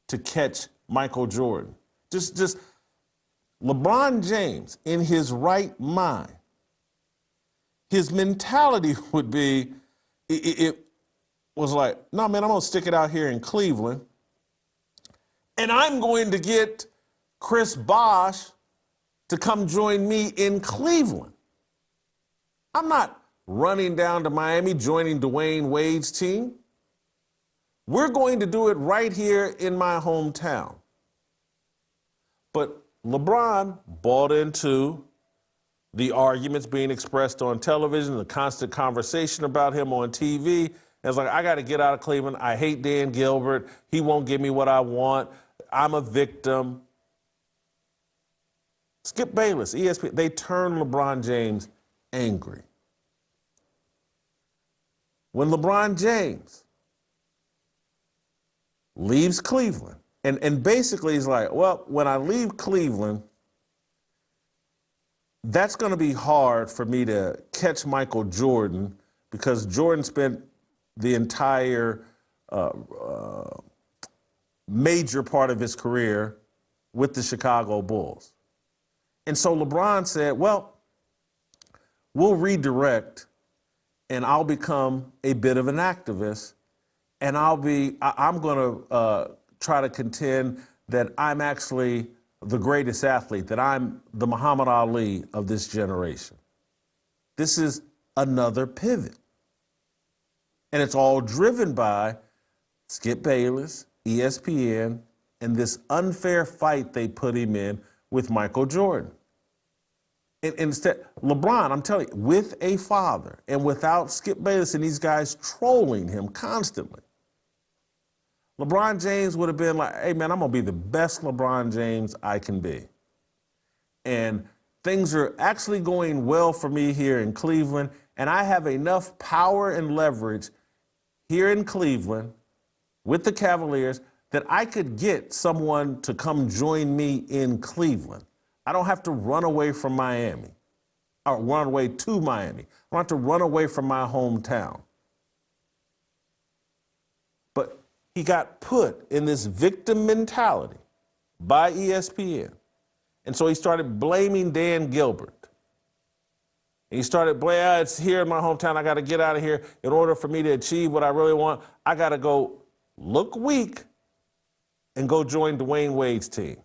to catch Michael Jordan. Just LeBron James, in his right mind, his mentality would be, it was like, no, man, I'm going to stick it out here in Cleveland, and I'm going to get Chris Bosh to come join me in Cleveland. I'm not running down to Miami, joining Dwayne Wade's team. We're going to do it right here in my hometown. But LeBron bought into the arguments being expressed on television, the constant conversation about him on TV. And it's like, I got to get out of Cleveland. I hate Dan Gilbert. He won't give me what I want. I'm a victim. Skip Bayless, ESPN, they turned LeBron James angry. When LeBron James leaves Cleveland, and basically he's like, well, when I leave Cleveland, that's going to be hard for me to catch Michael Jordan because Jordan spent the entire major part of his career with the Chicago Bulls. And so LeBron said, well, we'll redirect and I'll become a bit of an activist, and I'm going to try to contend that I'm actually the greatest athlete, that I'm the Muhammad Ali of this generation. This is another pivot. And it's all driven by Skip Bayless, ESPN, and this unfair fight they put him in with Michael Jordan. And instead, LeBron, I'm telling you, with a father and without Skip Bayless and these guys trolling him constantly, LeBron James would have been like, hey, man, I'm going to be the best LeBron James I can be. And things are actually going well for me here in Cleveland, and I have enough power and leverage here in Cleveland with the Cavaliers that I could get someone to come join me in Cleveland. I don't have to run away from Miami or run away to Miami. I don't have to run away from my hometown. But he got put in this victim mentality by ESPN. And so he started blaming Dan Gilbert. And he started blaming, it's here in my hometown, I got to get out of here. In order for me to achieve what I really want, I got to go look weak and go join Dwayne Wade's team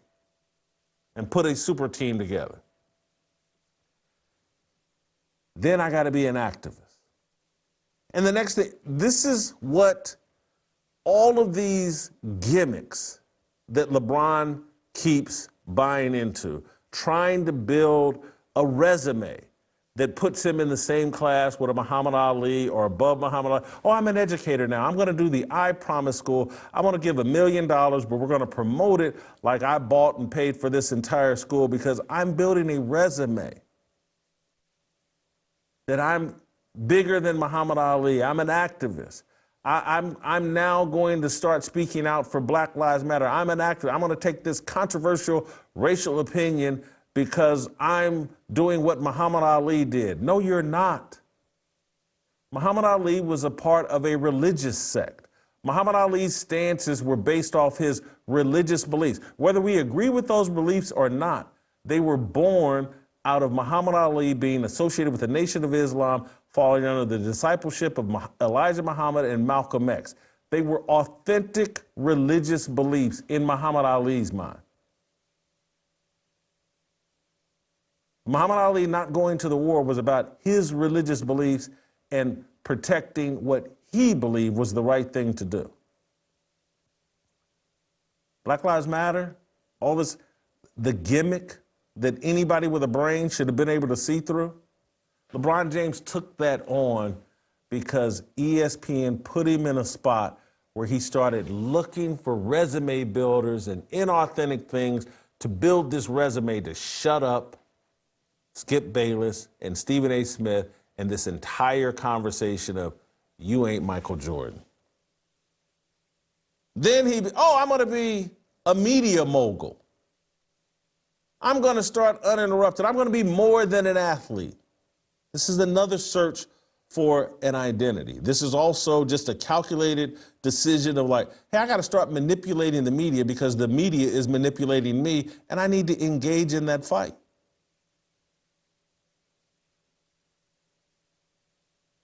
and put a super team together. Then I got to be an activist. And the next thing, this is what all of these gimmicks that LeBron keeps buying into, trying to build a resume that puts him in the same class with a Muhammad Ali or above Muhammad Ali. Oh, I'm an educator now. I'm going to do the I Promise School. I'm going to give $1 million, but we're going to promote it like I bought and paid for this entire school because I'm building a resume that I'm bigger than Muhammad Ali. I'm an activist. I'm now going to start speaking out for Black Lives Matter. I'm an activist. I'm going to take this controversial racial opinion because I'm doing what Muhammad Ali did. No, you're not. Muhammad Ali was a part of a religious sect. Muhammad Ali's stances were based off his religious beliefs. Whether we agree with those beliefs or not, they were born out of Muhammad Ali being associated with the Nation of Islam, falling under the discipleship of Elijah Muhammad and Malcolm X. They were authentic religious beliefs in Muhammad Ali's mind. Muhammad Ali not going to the war was about his religious beliefs and protecting what he believed was the right thing to do. Black Lives Matter, all this, the gimmick that anybody with a brain should have been able to see through. LeBron James took that on because ESPN put him in a spot where he started looking for resume builders and inauthentic things to build this resume to shut up Skip Bayless and Stephen A. Smith and this entire conversation of, you ain't Michael Jordan. Then I'm going to be a media mogul. I'm going to start uninterrupted. I'm going to be more than an athlete. This is another search for an identity. This is also just a calculated decision of like, hey, I got to start manipulating the media because the media is manipulating me, and I need to engage in that fight.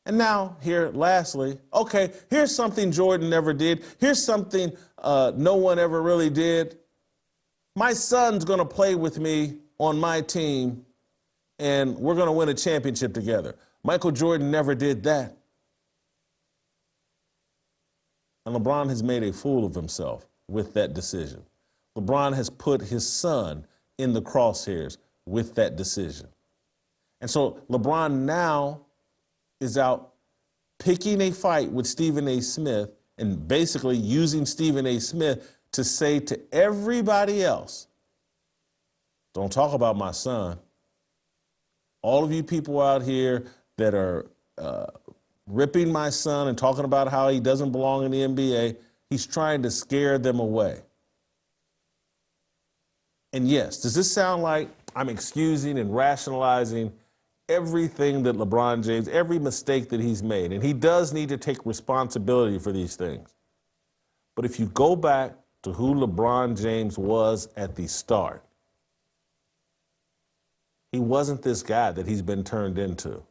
And now, here, lastly, okay, here's something Jordan never did. Here's something no one ever really did. My son's going to play with me on my team, and we're going to win a championship together. Michael Jordan never did that. And LeBron has made a fool of himself with that decision. LeBron has put his son in the crosshairs with that decision. And so LeBron now is out picking a fight with Stephen A. Smith and basically using Stephen A. Smith to say to everybody else, don't talk about my son. All of you people out here that are ripping my son and talking about how he doesn't belong in the NBA, he's trying to scare them away. And yes, does this sound like I'm excusing and rationalizing everything that LeBron James, every mistake that he's made? And he does need to take responsibility for these things. But if you go back to who LeBron James was at the start, he wasn't this guy that he's been turned into.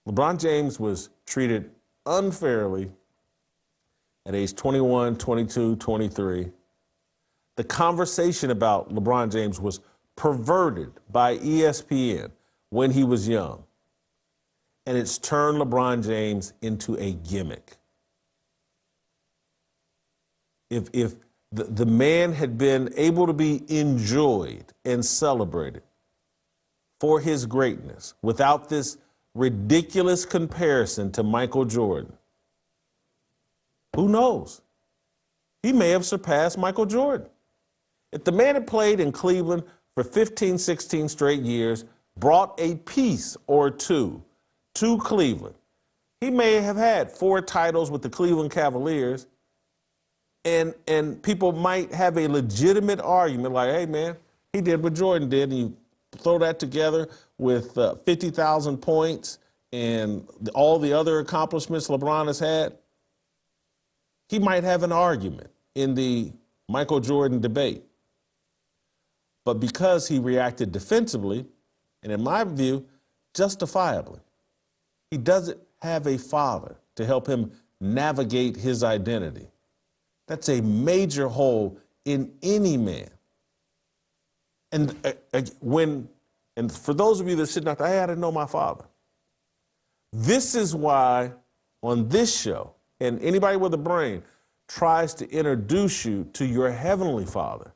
LeBron James was treated unfairly at age 21, 22, 23. The conversation about LeBron James was perverted by ESPN when he was young. And it's turned LeBron James into a gimmick. If the man had been able to be enjoyed and celebrated for his greatness without this ridiculous comparison to Michael Jordan, who knows? He may have surpassed Michael Jordan. If the man had played in Cleveland for 15, 16 straight years, brought a piece or two to Cleveland, he may have had 4 titles with the Cleveland Cavaliers, and people might have a legitimate argument like, hey, man, he did what Jordan did, and you throw that together with 50,000 points and all the other accomplishments LeBron has had, he might have an argument in the Michael Jordan debate. But because he reacted defensively, and in my view, justifiably, he doesn't have a father to help him navigate his identity. That's a major hole in any man. And for those of you that are sitting out there, hey, I didn't know my father. This is why on this show, and anybody with a brain tries to introduce you to your heavenly Father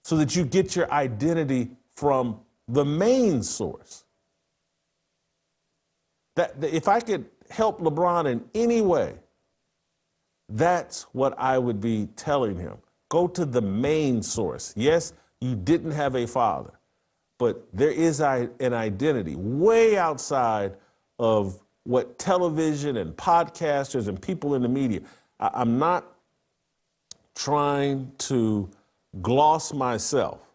so that you get your identity from the main source. That if I could help LeBron in any way, that's what I would be telling him. Go to the main source. Yes, you didn't have a father, but there is an identity way outside of what television and podcasters and people in the media. I'm not trying to gloss myself,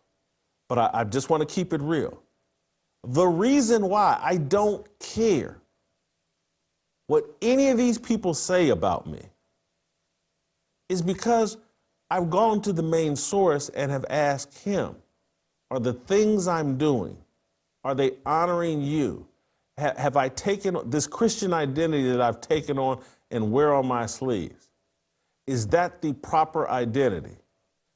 but I just want to keep it real. The reason why I don't care what any of these people say about me is because I've gone to the main source and have asked him, are the things I'm doing, are they honoring you? Have I taken this Christian identity that I've taken on and wear on my sleeves? Is that the proper identity?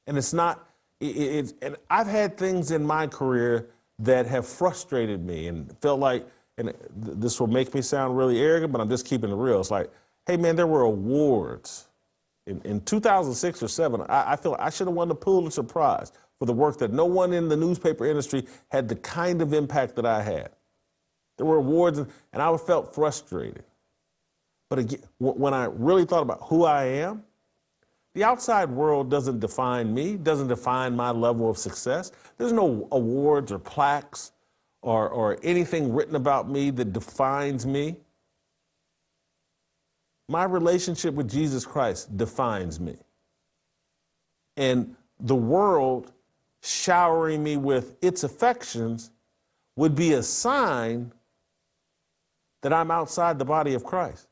And it's not, and I've had things in my career that have frustrated me and felt like, and this will make me sound really arrogant, but I'm just keeping it real. It's like, hey man, there were awards. In 2006 or 7, I feel I should have won the Pulitzer Prize for the work that no one in the newspaper industry had the kind of impact that I had. There were awards, and I felt frustrated. But again, when I really thought about who I am, the outside world doesn't define me, doesn't define my level of success. There's no awards or plaques or anything written about me that defines me. My relationship with Jesus Christ defines me. And the world showering me with its affections would be a sign that I'm outside the body of Christ,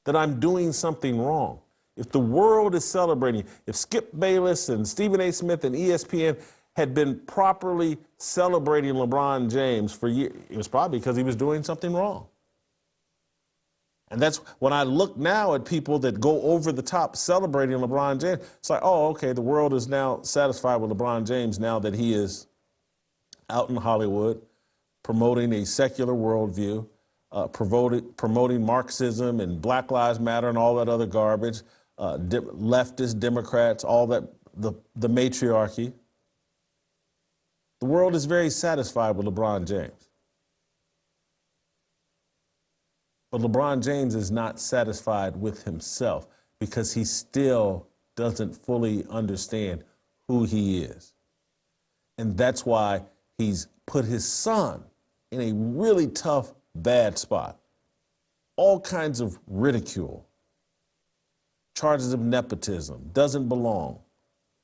that I'm doing something wrong. If the world is celebrating, if Skip Bayless and Stephen A. Smith and ESPN had been properly celebrating LeBron James for years, it was probably because he was doing something wrong. And that's when I look now at people that go over the top celebrating LeBron James, it's like, oh, okay, the world is now satisfied with LeBron James now that he is out in Hollywood promoting a secular worldview, promoting Marxism and Black Lives Matter and all that other garbage, leftist Democrats, all that, the matriarchy. The world is very satisfied with LeBron James. But LeBron James is not satisfied with himself because he still doesn't fully understand who he is. And that's why he's put his son in a really tough, bad spot. All kinds of ridicule, charges of nepotism, doesn't belong,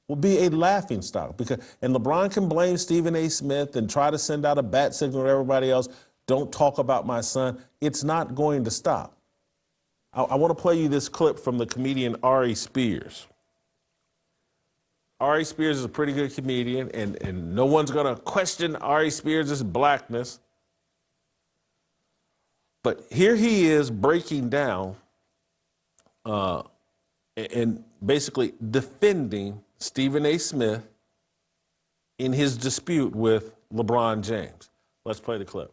will be a laughingstock. And LeBron can blame Stephen A. Smith and try to send out a bat signal to everybody else. Don't talk about my son. It's not going to stop. I want to play you this clip from the comedian Ari Spears. Ari Spears is a pretty good comedian, and no one's going to question Ari Spears' blackness. But here he is breaking down and basically defending Stephen A. Smith in his dispute with LeBron James. Let's play the clip.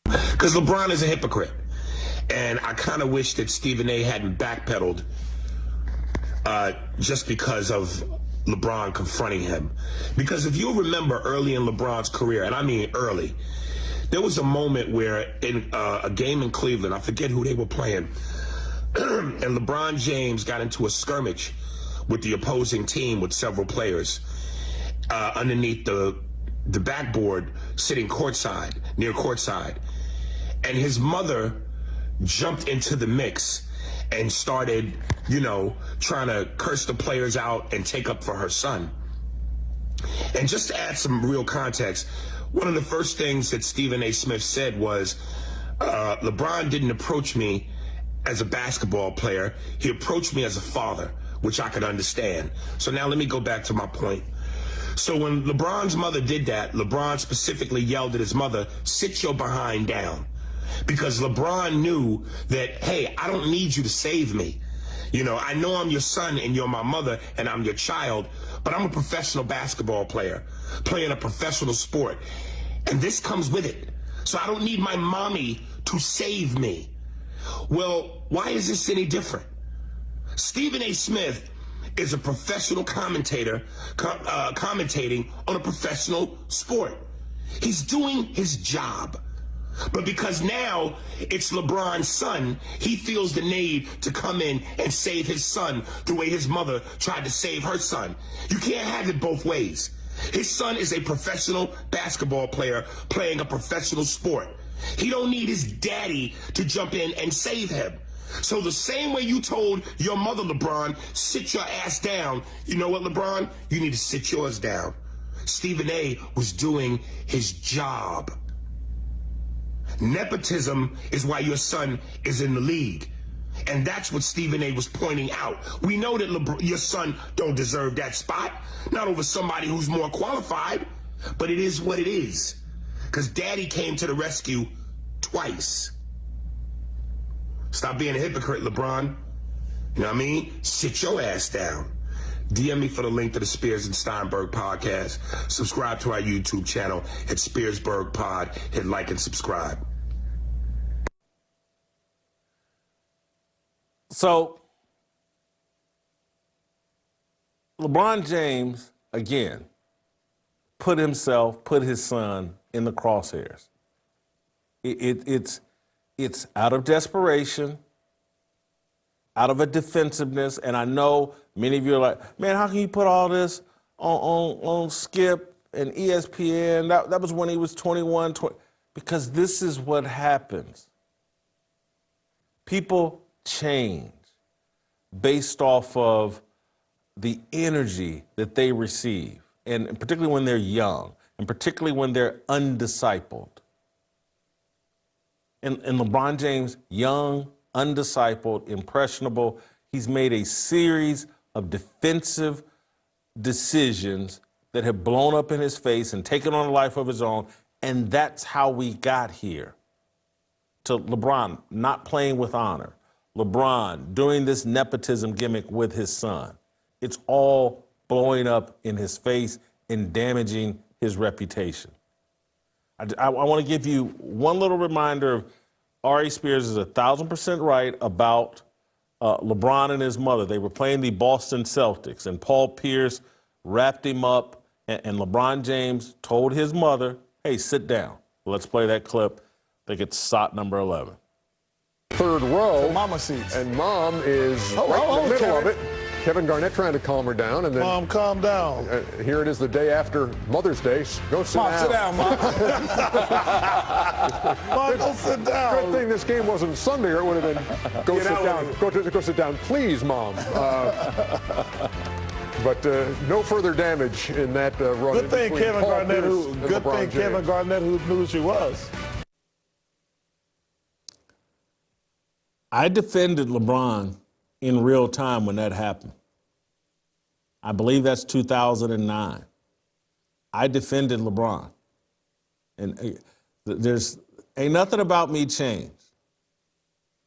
Because LeBron is a hypocrite. And I kind of wish that Stephen A. hadn't backpedaled just because of LeBron confronting him. Because if you remember early in LeBron's career, and I mean early, there was a moment where in a game in Cleveland, I forget who they were playing, and LeBron James got into a skirmish with the opposing team with several players underneath the backboard, sitting courtside, near courtside. And his mother jumped into the mix and started, trying to curse the players out and take up for her son. And just to add some real context, one of the first things that Stephen A. Smith said was, LeBron didn't approach me as a basketball player. He approached me as a father, which I could understand. So now let me go back to my point. So when LeBron's mother did that, LeBron specifically yelled at his mother, "Sit your behind down." Because LeBron knew that, hey, I don't need you to save me. I know I'm your son and you're my mother and I'm your child, but I'm a professional basketball player playing a professional sport. And this comes with it. So I don't need my mommy to save me. Well, why is this any different? Stephen A. Smith is a professional commentator commentating on a professional sport. He's doing his job. But because now it's LeBron's son, he feels the need to come in and save his son the way his mother tried to save her son. You can't have it both ways. His son is a professional basketball player playing a professional sport. He don't need his daddy to jump in and save him. So the same way you told your mother, LeBron, sit your ass down, you know what, LeBron? You need to sit yours down. Stephen A. was doing his job. Nepotism is why your son is in the league. And that's what Stephen A. was pointing out. We know that your son don't deserve that spot, not over somebody who's more qualified, but it is what it is. Because daddy came to the rescue twice. Stop being a hypocrite, LeBron. You know what I mean? Sit your ass down. DM me for the link to the Spears and Steinberg podcast. Subscribe to our YouTube channel at Spearsburg Pod. Hit like and subscribe. So, LeBron James, again, put his son in the crosshairs. It's out of desperation, out of a defensiveness, and I know many of you are like, man, how can you put all this on Skip and ESPN, that was when he was 21, because this is what happens. People change based off of the energy that they receive, and particularly when they're young, and particularly when they're undiscipled. And LeBron James, young, undiscipled, impressionable, he's made a series of defensive decisions that have blown up in his face and taken on a life of his own, and that's how we got here. To LeBron not playing with honor, LeBron doing this nepotism gimmick with his son. It's all blowing up in his face and damaging his reputation. I want to give you one little reminder of Ari Spears is 1,000% right about LeBron and his mother. They were playing the Boston Celtics, and Paul Pierce wrapped him up, and LeBron James told his mother, hey, sit down. Let's play that clip. I think it's shot number 11. Third row. Mama seats. And Mom is right in the middle of it. Kevin Garnett trying to calm her down, and then Mom, calm down. Here it is, the day after Mother's Day. Go sit down. Sit down, Mom. Mom, go sit down. Good thing this game wasn't Sunday, or it would have been go sit down. Go sit down, please, Mom. But no further damage in that run. Good thing Kevin Garnett, who knew she was. I defended LeBron in real time when that happened. I believe that's 2009. I defended LeBron. And ain't nothing about me changed.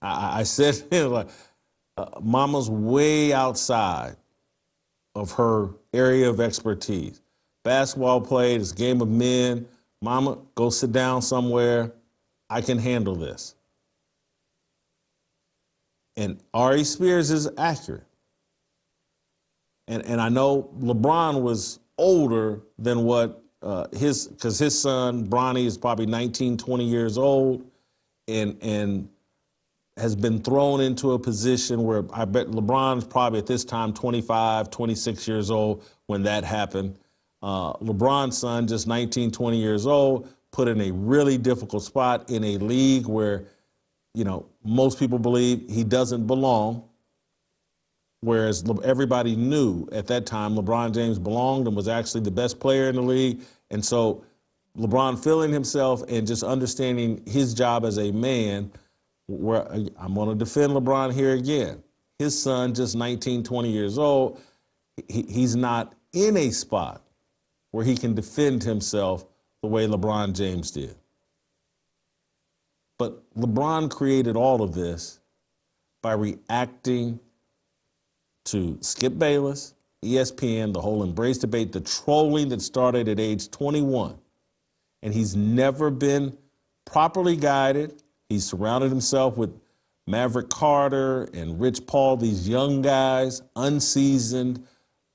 I said, like, Mama's way outside of her area of expertise. Basketball played, it's a game of men. Mama, go sit down somewhere. I can handle this. And Ari Spears is accurate. And I know LeBron was older than what because his son, Bronny, is probably 19, 20 years old and has been thrown into a position where I bet LeBron's probably at this time 25, 26 years old when that happened. LeBron's son, just 19, 20 years old, put in a really difficult spot in a league where, you know, most people believe he doesn't belong, whereas everybody knew at that time LeBron James belonged and was actually the best player in the league. And so LeBron feeling himself and just understanding his job as a man, where I'm going to defend LeBron here again. His son, just 19, 20 years old, he's not in a spot where he can defend himself the way LeBron James did. But LeBron created all of this by reacting to Skip Bayless, ESPN, the whole embrace debate, the trolling that started at age 21. And he's never been properly guided. He's surrounded himself with Maverick Carter and Rich Paul, these young guys, unseasoned,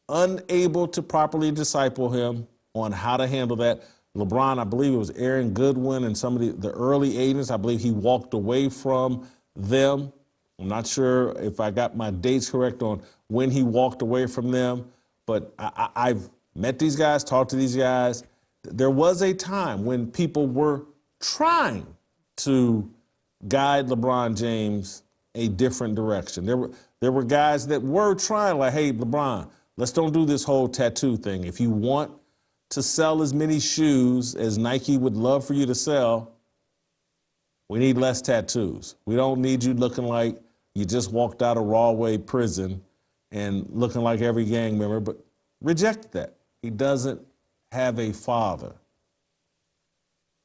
unable to properly disciple him on how to handle that. LeBron, I believe it was Aaron Goodwin and some of the early agents, I believe he walked away from them. I'm not sure if I got my dates correct on when he walked away from them, but I've met these guys, talked to these guys. There was a time when people were trying to guide LeBron James a different direction. There were guys that were trying, like, hey, LeBron, let's don't do this whole tattoo thing. If you want to sell as many shoes as Nike would love for you to sell, we need less tattoos. We don't need you looking like you just walked out of Rahway prison and looking like every gang member, but reject that. He doesn't have a father.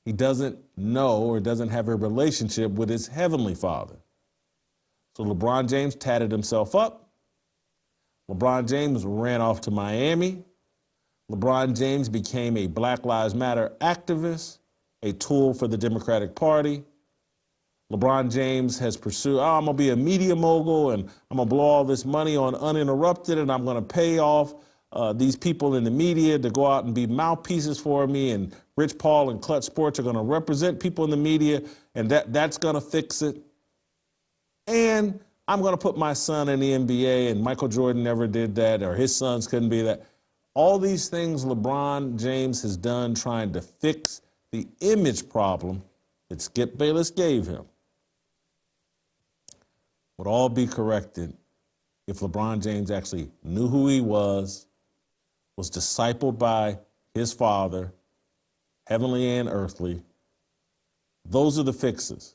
He doesn't know or doesn't have a relationship with his heavenly father. So LeBron James tatted himself up. LeBron James ran off to Miami. LeBron James became a Black Lives Matter activist, a tool for the Democratic Party. LeBron James has pursued, I'm going to be a media mogul and I'm going to blow all this money on uninterrupted and I'm going to pay off these people in the media to go out and be mouthpieces for me, and Rich Paul and Clutch Sports are going to represent people in the media, and that's going to fix it. And I'm going to put my son in the NBA, and Michael Jordan never did that, or his sons couldn't be that. All these things LeBron James has done trying to fix the image problem that Skip Bayless gave him would all be corrected if LeBron James actually knew who he was discipled by his father, heavenly and earthly. Those are the fixes.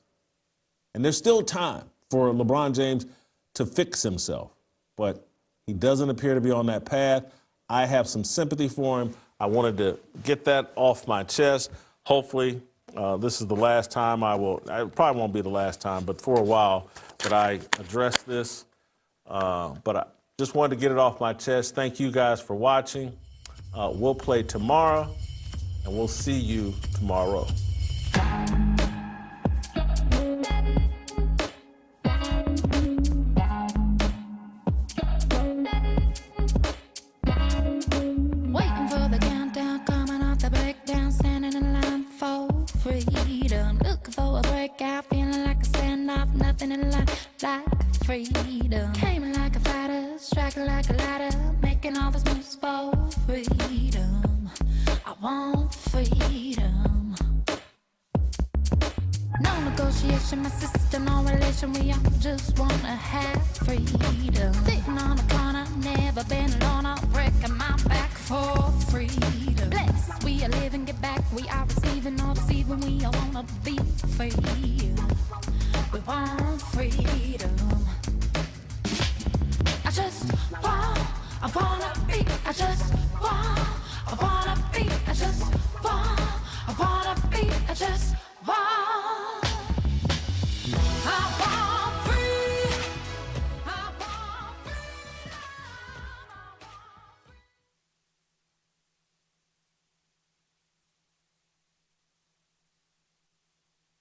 And there's still time for LeBron James to fix himself, but he doesn't appear to be on that path. I have some sympathy for him. I wanted to get that off my chest. Hopefully, this is the last time it probably won't be the last time, but for a while that I address this. But I just wanted to get it off my chest. Thank you guys for watching. We'll play tomorrow, and we'll see you tomorrow. Waiting for the countdown, coming off the breakdown, standing in line for freedom. Looking for a breakout, feeling like a standoff, nothing in life like freedom. Came like a fighter, striking like a ladder, making all those moves for freedom. I want freedom. No negotiation, my sister, no relation. We all just wanna have freedom. Sitting on the corner, never been alone. I'm breaking my back for freedom. Blessed, we are living, get back. We are receiving, all deceiving. We all wanna be free. We want freedom. I wanna be, I just